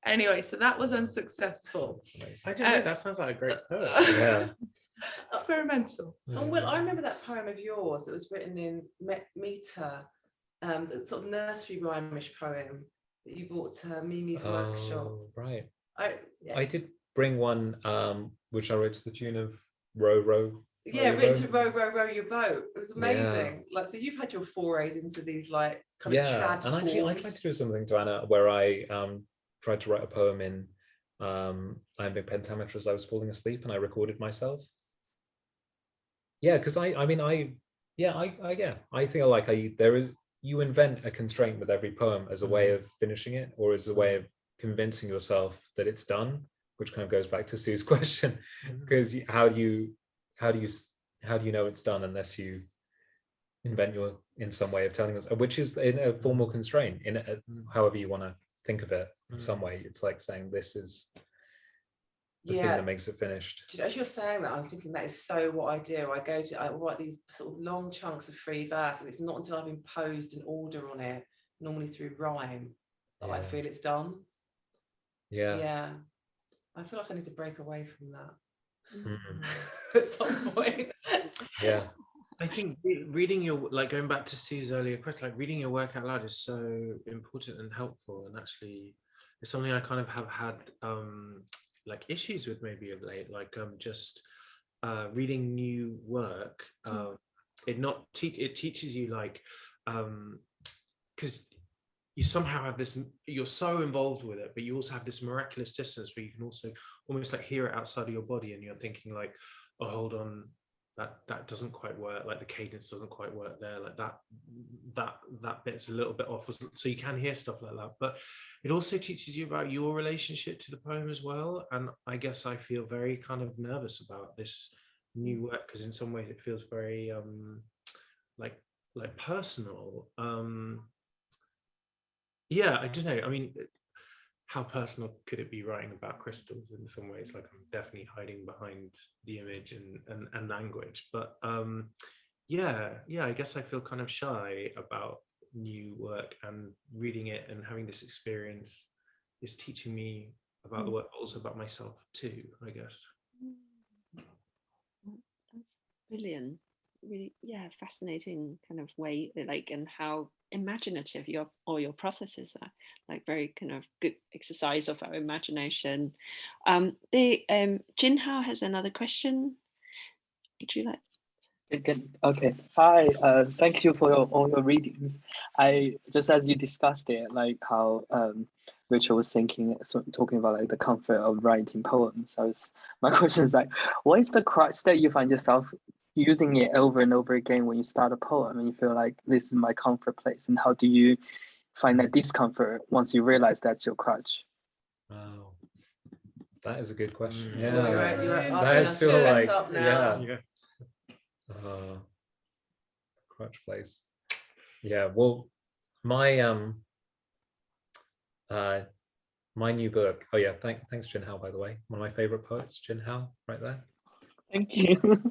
Anyway, so that was unsuccessful. I don't know, that sounds like a great poem. Yeah. Experimental. And Will, I remember that poem of yours that was written in meter, the sort of nursery rhymish poem that you brought to Mimi's workshop. Right. I did bring one which I wrote to the tune of Row, Row. Yeah, written to row your boat. It was amazing. Yeah. Like, so you've had your forays into these like kind of trad and actually I tried to do something to Anna where I tried to write a poem in iambic pentameter as I was falling asleep, and I recorded myself. Yeah, because I feel like you invent a constraint with every poem as a way of finishing it, or as a way of convincing yourself that it's done, which kind of goes back to Sue's question, because how do you know it's done unless you invent in some way of telling us, which is in a formal constraint, however you want to think of it. In some way, it's like saying this is the thing that makes it finished. As you're saying that, I'm thinking that is so what I do. I write these sort of long chunks of free verse, and it's not until I've imposed an order on it, normally through rhyme, that I feel it's done. Yeah. I feel like I need to break away from that at some point. Yeah. I think reading your, like going back to Sue's earlier question, like reading your work out loud is so important and helpful, and actually it's something I kind of have had like issues with maybe of late, like just reading new work. It teaches you like because you somehow have this, you're so involved with it, but you also have this miraculous distance where you can also almost like hear it outside of your body, and you're thinking like, oh, hold on, that doesn't quite work, like the cadence doesn't quite work there, like that bit's a little bit off, so you can hear stuff like that. But it also teaches you about your relationship to the poem as well, and I guess I feel very kind of nervous about this new work, because in some ways it feels very like personal. Yeah, I don't know, I mean, how personal could it be writing about crystals? In some ways, like, I'm definitely hiding behind the image and language, but yeah, I guess I feel kind of shy about new work, and reading it and having this experience is teaching me about the work, but also about myself too, I guess. That's brilliant. Really, yeah, fascinating kind of way, like, and how imaginative all your processes are, like very kind of good exercise of our imagination. Jinhao has another question. Would you like? Okay. Hi. Thank you for all your readings. I just, as you discussed it, like how Rachel was talking about like the comfort of writing poems. My question is like, what is the crutch that you find yourself using it over and over again when you start a poem and you feel like this is my comfort place, and how do you find that discomfort once you realize that's your crutch? Wow, that is a good question. You're That is feel like now. Crutch place. Yeah, well, my my new book. Oh yeah, thanks Jinhao, by the way. One of my favorite poets, Jinhao, right there. Thank you.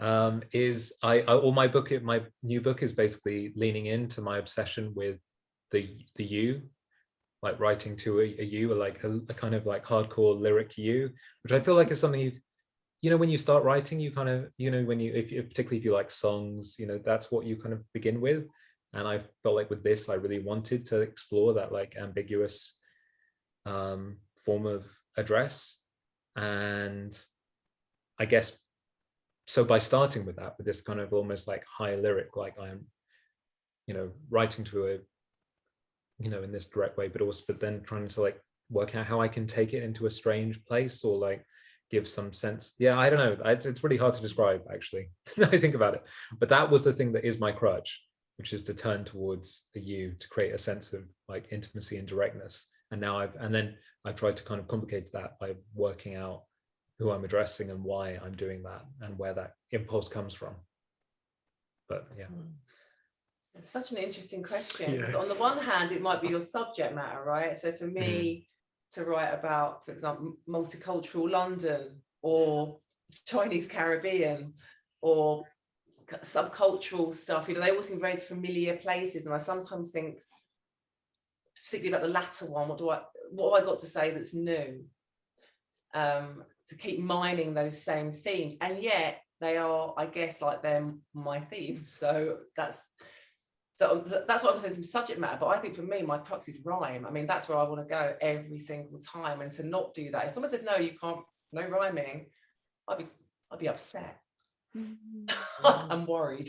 My new book is basically leaning into my obsession with the you, like writing to a you, or like a kind of like hardcore lyric you, which I feel like is something you know when you start writing, you kind of, you know, when you particularly if you like songs, you know, that's what you kind of begin with. And I felt like with this, I really wanted to explore that like ambiguous form of address. And I guess so by starting with that, with this kind of almost like high lyric, like I'm, you know, writing to a, you know, in this direct way, but then trying to like work out how I can take it into a strange place, or like give some sense. Yeah, I don't know. It's really hard to describe, actually. I think about it. But that was the thing that is my crutch, which is to turn towards a you, to create a sense of like intimacy and directness. And now I've tried to kind of complicate that by working out who I'm addressing and why I'm doing that and where that impulse comes from. But yeah. It's such an interesting question, because on the one hand, it might be your subject matter, right? So for me to write about, for example, multicultural London or Chinese Caribbean or subcultural stuff, you know, they all seem very familiar places. And I sometimes think, particularly about the latter one, what have I got to say that's new? To keep mining those same themes, and yet they are, I guess, like they're my themes. So that's what I'm saying, some subject matter. But I think for me, my crux is rhyme. I mean, that's where I want to go every single time. And to not do that, if someone said no, you can't, no rhyming, I'd be upset. I'm worried.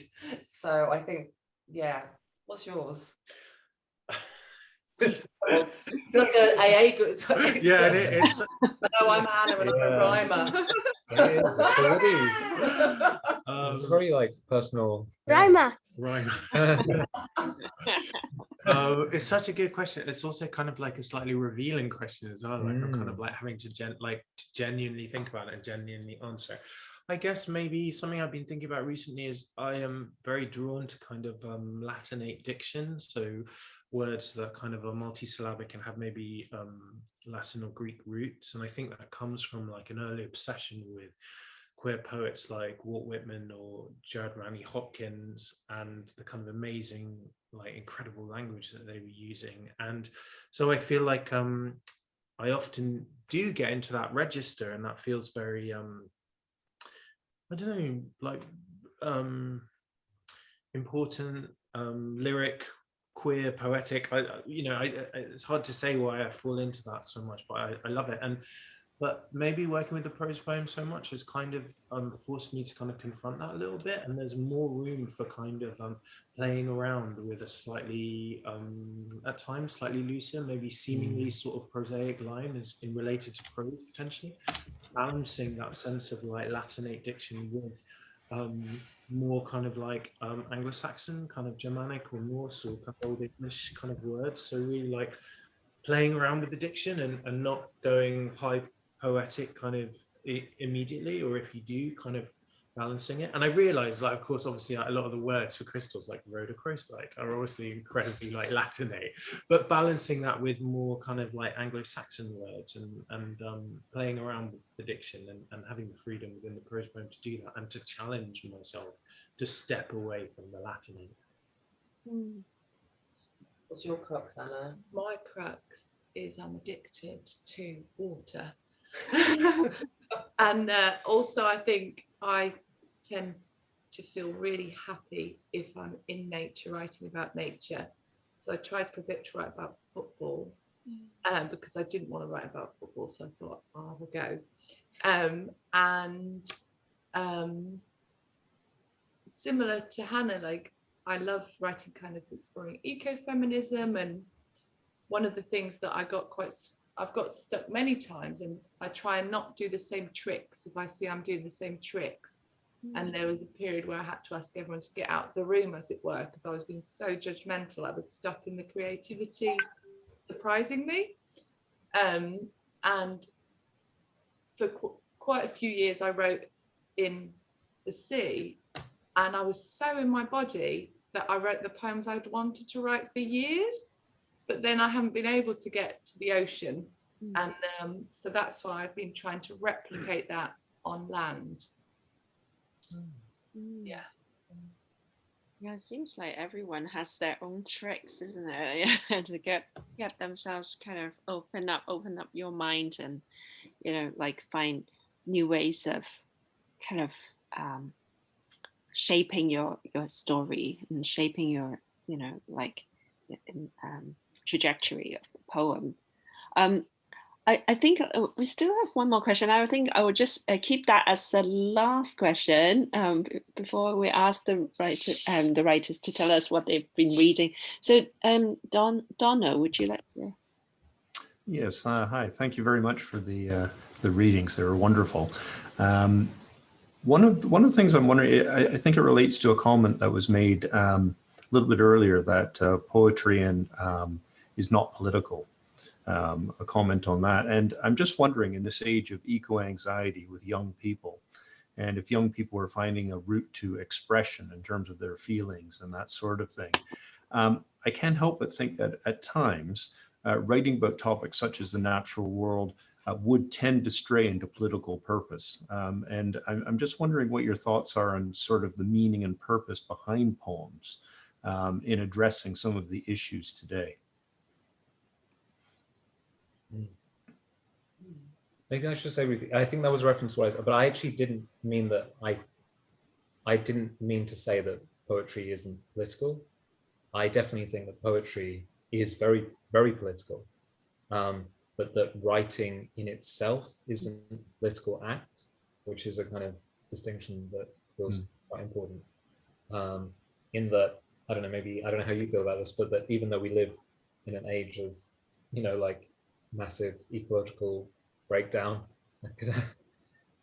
So I think, yeah. What's yours? It's like an AA group. Yeah, it's no, I'm Hannah and I'm a rhymer. It's a very like personal Rhymer. It's such a good question. It's also kind of like a slightly revealing question as well. Like I'm kind of like having to genuinely think about it and genuinely answer it. I guess maybe something I've been thinking about recently is I am very drawn to kind of Latinate diction, so words that kind of are multisyllabic and have maybe Latin or Greek roots. And I think that comes from like an early obsession with queer poets like Walt Whitman or Jared Randy Hopkins, and the kind of amazing, like incredible language that they were using. And so I feel like I often do get into that register, and that feels very I don't know, like important, lyric, queer, poetic. It's hard to say why I fall into that so much, but I love it. But maybe working with the prose poem so much has kind of forced me to kind of confront that a little bit. And there's more room for kind of playing around with a slightly, at times, slightly looser, maybe seemingly sort of prosaic line as in related to prose potentially. Balancing that sense of like Latinate diction with more kind of like Anglo-Saxon, kind of Germanic or Norse or kind of Old English kind of words. So really like playing around with the diction and not going high poetic kind of immediately, or if you do, kind of balancing it. And I realized, like, of course, obviously like, a lot of the words for crystals like rhodochrosite are obviously incredibly like Latinate, but balancing that with more kind of like Anglo-Saxon words and playing around with the diction and having the freedom within the prose poem to do that and to challenge myself to step away from the Latinate. What's your crux, Anna? My crux is I'm addicted to water. And also I think I tend to feel really happy if I'm in nature, writing about nature. So I tried for a bit to write about football because I didn't want to write about football. So I thought, oh, I will go. Similar to Hannah, like I love writing kind of exploring ecofeminism, and one of the things that I've got stuck many times, and I try and not do the same tricks if I see I'm doing the same tricks. And there was a period where I had to ask everyone to get out of the room, as it were, because I was being so judgmental. I was stopping the creativity, surprising me. And for quite a few years, I wrote in the sea, and I was so in my body that I wrote the poems I'd wanted to write for years, but then I haven't been able to get to the ocean. And so that's why I've been trying to replicate that on land. Yeah. Yeah, it seems like everyone has their own tricks, isn't it? Yeah, to get themselves kind of open up your mind, and like find new ways of kind of shaping your story and shaping your like trajectory of the poem. I think we still have one more question. I think I will just keep that as the last question before we ask the writers to tell us what they've been reading. So, Donna, would you like to? Yes. Hi. Thank you very much for the readings. They were wonderful. One of the things I'm wondering, I think it relates to a comment that was made a little bit earlier, that poetry is not political. A comment on that. And I'm just wondering, in this age of eco-anxiety with young people, and if young people are finding a route to expression in terms of their feelings and that sort of thing, I can't help but think that at times, writing about topics such as the natural world would tend to stray into political purpose. And I'm just wondering what your thoughts are on sort of the meaning and purpose behind poems in addressing some of the issues today. Maybe I should say, I think that was a reference to what but I actually didn't mean that. I didn't mean to say that poetry isn't political. I definitely think that poetry is very, very political, but that writing in itself isn't a political act, which is a kind of distinction that feels quite important. In that, I don't know how you feel about this, but that even though we live in an age of, like massive ecological breakdown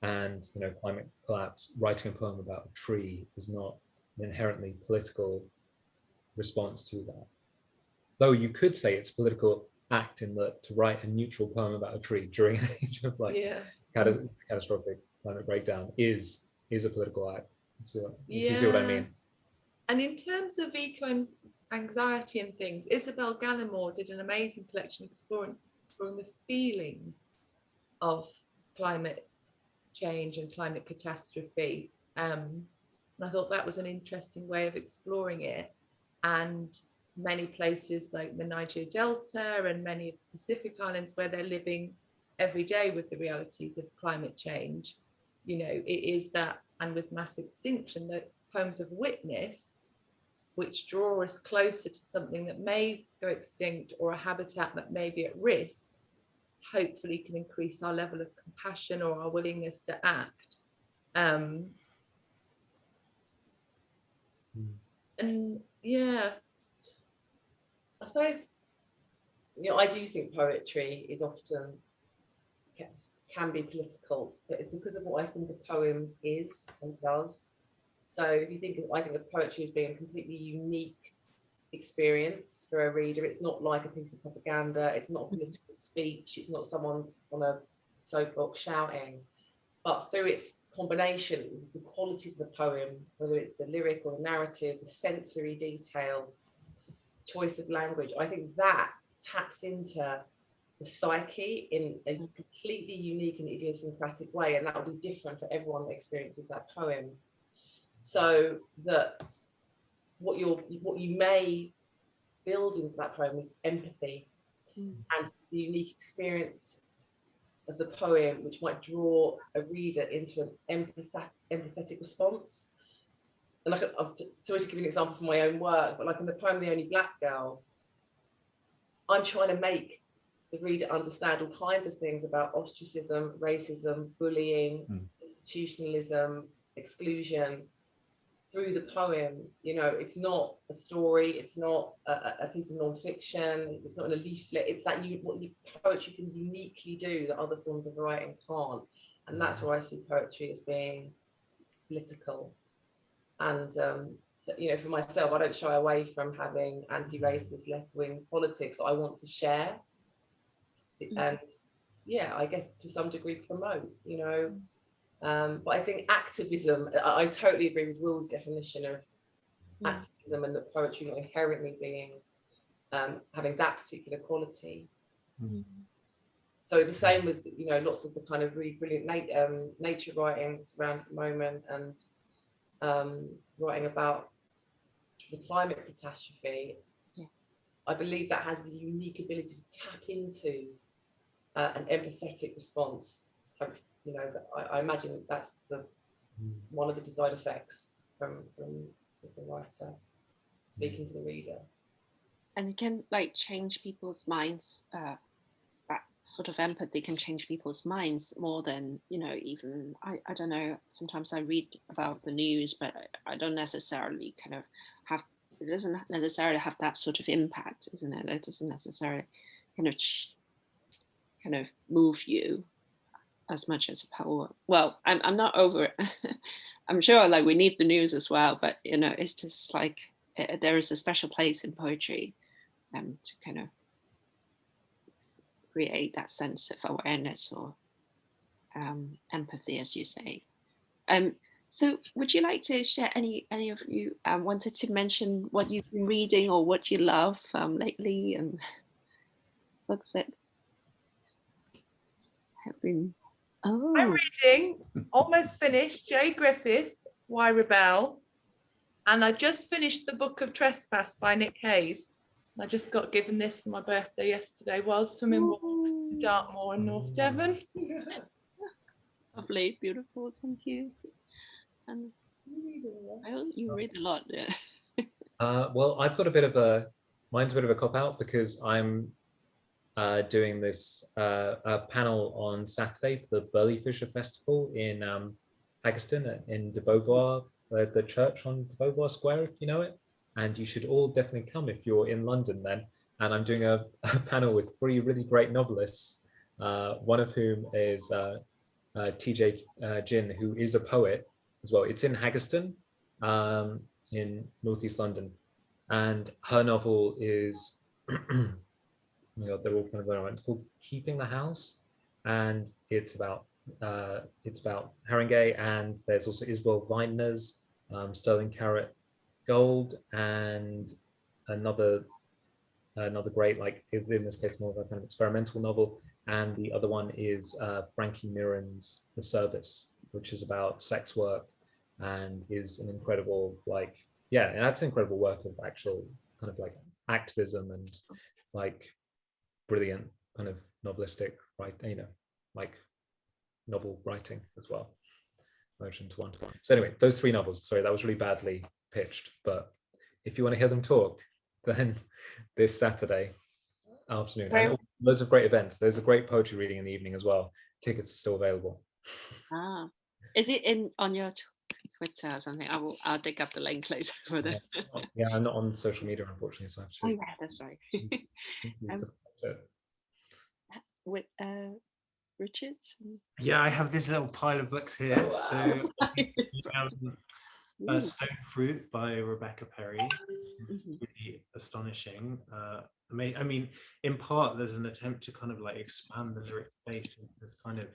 and climate collapse, writing a poem about a tree is not an inherently political response to that. Though you could say it's a political act in that to write a neutral poem about a tree during an age of catastrophic climate breakdown is a political act. So, you see what I mean? And in terms of eco-anxiety and things, Isabel Granimore did an amazing collection exploring the feelings of climate change and climate catastrophe. And I thought that was an interesting way of exploring it. And many places like the Niger Delta and many of the Pacific Islands, where they're living every day with the realities of climate change, it is that, and with mass extinction, that poems of witness, which draw us closer to something that may go extinct or a habitat that may be at risk, hopefully can increase our level of compassion or our willingness to act. And yeah, I suppose, I do think poetry is often can be political, but it's because of what I think a poem is and does. So if you think I think of poetry as being a completely unique experience for a reader. It's not like a piece of propaganda, it's not a political speech, it's not someone on a soapbox shouting, but through its combinations, the qualities of the poem, whether it's the lyric or the narrative, the sensory detail, choice of language, I think that taps into the psyche in a completely unique and idiosyncratic way, and that will be different for everyone that experiences that poem. So that what you may build into that poem is empathy and the unique experience of the poem, which might draw a reader into an empathetic response. And I'm sorry to give you an example from my own work, but like in the poem The Only Black Girl, I'm trying to make the reader understand all kinds of things about ostracism, racism, bullying, institutionalism, exclusion, through the poem. You know, it's not a story, it's not a piece of non-fiction, it's not in a leaflet, it's that what poetry can uniquely do that other forms of writing can't. And that's where I see poetry as being political. And so, you know, for myself, I don't shy away from having anti-racist left-wing politics I want to share. And yeah, I guess to some degree promote, you know. But I think activism, I totally agree with Will's definition of activism, and that poetry not inherently being having that particular quality. So the same with, you know, lots of the kind of really brilliant nature writings around at the moment, and writing about the climate catastrophe. I believe that has the unique ability to tap into an empathetic response. You know, I imagine that's one of the design effects from the writer speaking to the reader. And it can like change people's minds. That sort of empathy can change people's minds more than, you know, even, I don't know, sometimes I read about the news, but I don't necessarily kind of have, it doesn't necessarily have that sort of impact, isn't it? It doesn't necessarily kind of move you as much as a poem. Well, I'm not over it. I'm sure like we need the news as well, but you know, it's just like there is a special place in poetry to kind of create that sense of awareness or empathy, as you say. So would you like to share, any of you wanted to mention what you've been reading or what you love lately, and books that have been... Oh. I'm reading, almost finished, J. Griffith's Why Rebel, and I just finished the book of Trespass by Nick Hayes. I just got given this for my birthday yesterday while swimming walks in Dartmoor in North Devon. Lovely, beautiful, thank you. And you read a lot, yeah. Well, I've got mine's a bit of a cop-out because I'm doing this panel on Saturday for the Burley Fisher Festival in Haggerston in de Beauvoir, the church on de Beauvoir Square, if you know it. And you should all definitely come if you're in London then. And I'm doing a panel with 3 really great novelists, one of whom is TJ Jin, who is a poet as well. It's in Haggerston, in northeast London. And her novel is, oh my God, they're all kind of around. It's called Keeping the House, and it's about Haringey, and there's also Isabel Granimore's Sterling Carrot Gold, and another great, like in this case more of a kind of experimental novel, and the other one is Frankie Mirren's The Service, which is about sex work, and is an incredible, like, yeah, and that's an incredible work of actual kind of like activism and like brilliant kind of novelistic, right, you know, like novel writing as well, merged into one. So anyway, those 3 novels, sorry, that was really badly pitched, but if you want to hear them talk, then this Saturday afternoon, and loads of great events. There's a great poetry reading in the evening as well. Tickets are still available. Is it on your Twitter or something? I'll dig up the link later for that. Yeah, I'm not on social media unfortunately, so I have to. Oh yeah, that's right. With Richard? Yeah, I have this little pile of books here. So Stone Fruit by Rebecca Perry. It's really astonishing. I mean, in part, there's an attempt to kind of like expand the lyric space into this kind of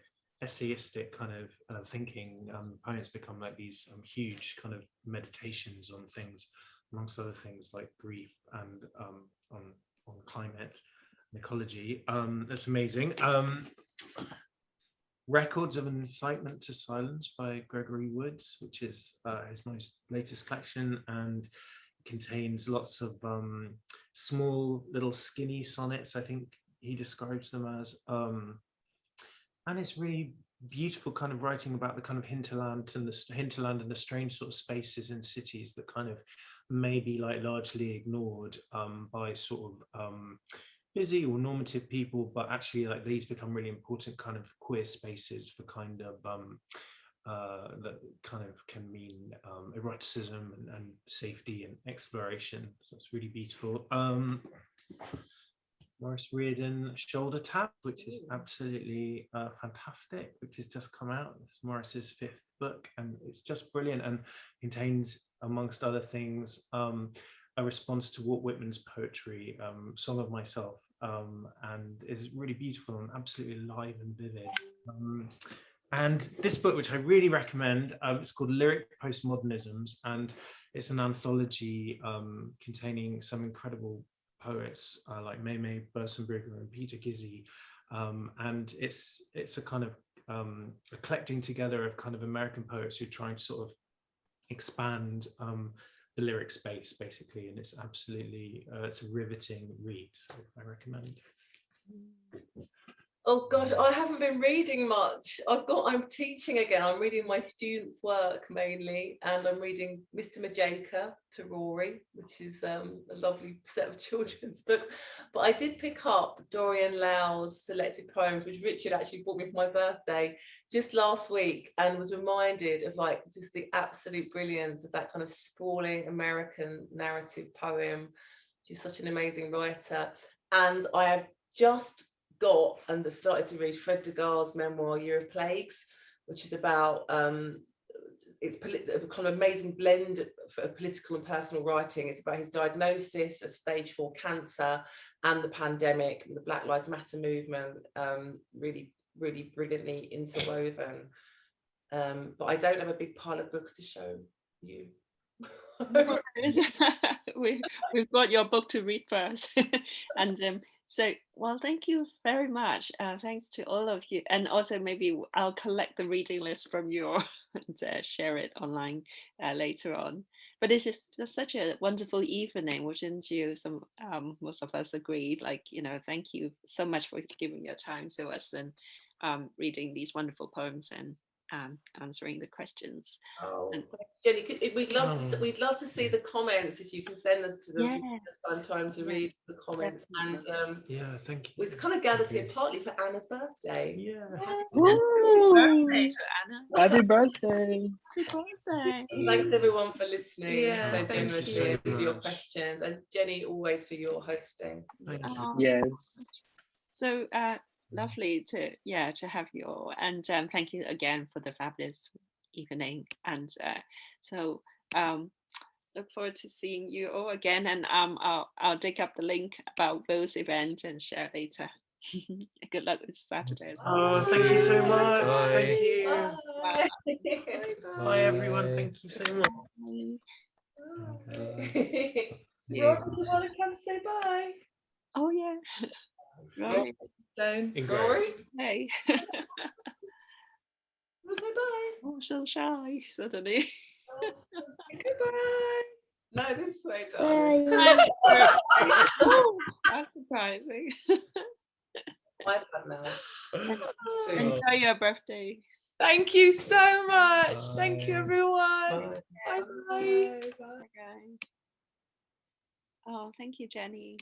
essayistic kind of thinking. Poems become like these huge kind of meditations on things, amongst other things like grief and on climate and ecology. That's amazing. Records of an Incitement to Silence by Gregory Woods, which is his most latest collection, and contains lots of small little skinny sonnets, I think he describes them as, and it's really beautiful kind of writing about the kind of hinterland and the strange sort of spaces in cities that kind of may be like largely ignored by sort of busy or normative people, but actually like these become really important kind of queer spaces for kind of that kind of can mean eroticism and safety and exploration. So it's really beautiful. Maurice Riordan, Shoulder Tap, which is absolutely fantastic, which has just come out. It's Maurice's 5th book, and it's just brilliant and contains, amongst other things, a response to Walt Whitman's poetry, Song of Myself, and is really beautiful and absolutely live and vivid. And this book, which I really recommend, it's called Lyric Postmodernisms, and it's an anthology containing some incredible poets like May Bursenbrugger and Peter Gizzi, and it's a kind of a collecting together of kind of American poets who are trying to sort of expand the lyric space, basically, and it's absolutely it's a riveting read, so I recommend. Oh gosh, I haven't been reading much. I'm teaching again. I'm reading my students' work mainly, and I'm reading Mr. Majeka to Rory, which is a lovely set of children's books. But I did pick up Dorian Lowe's selected poems, which Richard actually bought me for my birthday just last week, and was reminded of like just the absolute brilliance of that kind of sprawling American narrative poem. She's such an amazing writer. And I have just got and have started to read Fred Degas' memoir Year of Plagues, which is about it's a kind of amazing blend of political and personal writing. It's about his diagnosis of stage 4 cancer and the pandemic and the Black Lives Matter movement, really brilliantly interwoven. But I don't have a big pile of books to show you. We've got your book to read first. And so, well, thank you very much. Thanks to all of you. And also maybe I'll collect the reading list from you and share it online later on. But it's just such a wonderful evening, wouldn't you? Most of us agreed, like, thank you so much for giving your time to us and reading these wonderful poems and answering the questions. Oh, thanks, Jenny. We'd love to see the comments if you can send us to them. Yeah. If you have time to read the comments. Definitely. And Yeah, thank you. we've kind of gathered here partly for Anna's birthday. Yeah. Happy birthday to Anna. Happy birthday. Happy birthday. Thanks everyone for listening Yeah, so thank generously, you so for your much. questions, and Jenny, always for your hosting. Thank you. Oh, Yes. so lovely to have you all, and thank you again for the fabulous evening, and so look forward to seeing you all again, and I'll dig up the link about Will's event and share later. Good luck with Saturday as well. Oh, thank you so much. Bye. Thank you. Bye. Bye, everyone. Thank you so much. Bye. Rob, you want to come say bye? Oh yeah. Right. Don't. Ingress. Hey. Say bye. Oh, so shy suddenly. Goodbye. No, this way, darling. Oh, that's surprising. iPad now. Enjoy your birthday. Thank you so much. Bye. Thank you, everyone. Bye. Bye. Bye. Bye, guys. Oh, thank you, Jenny.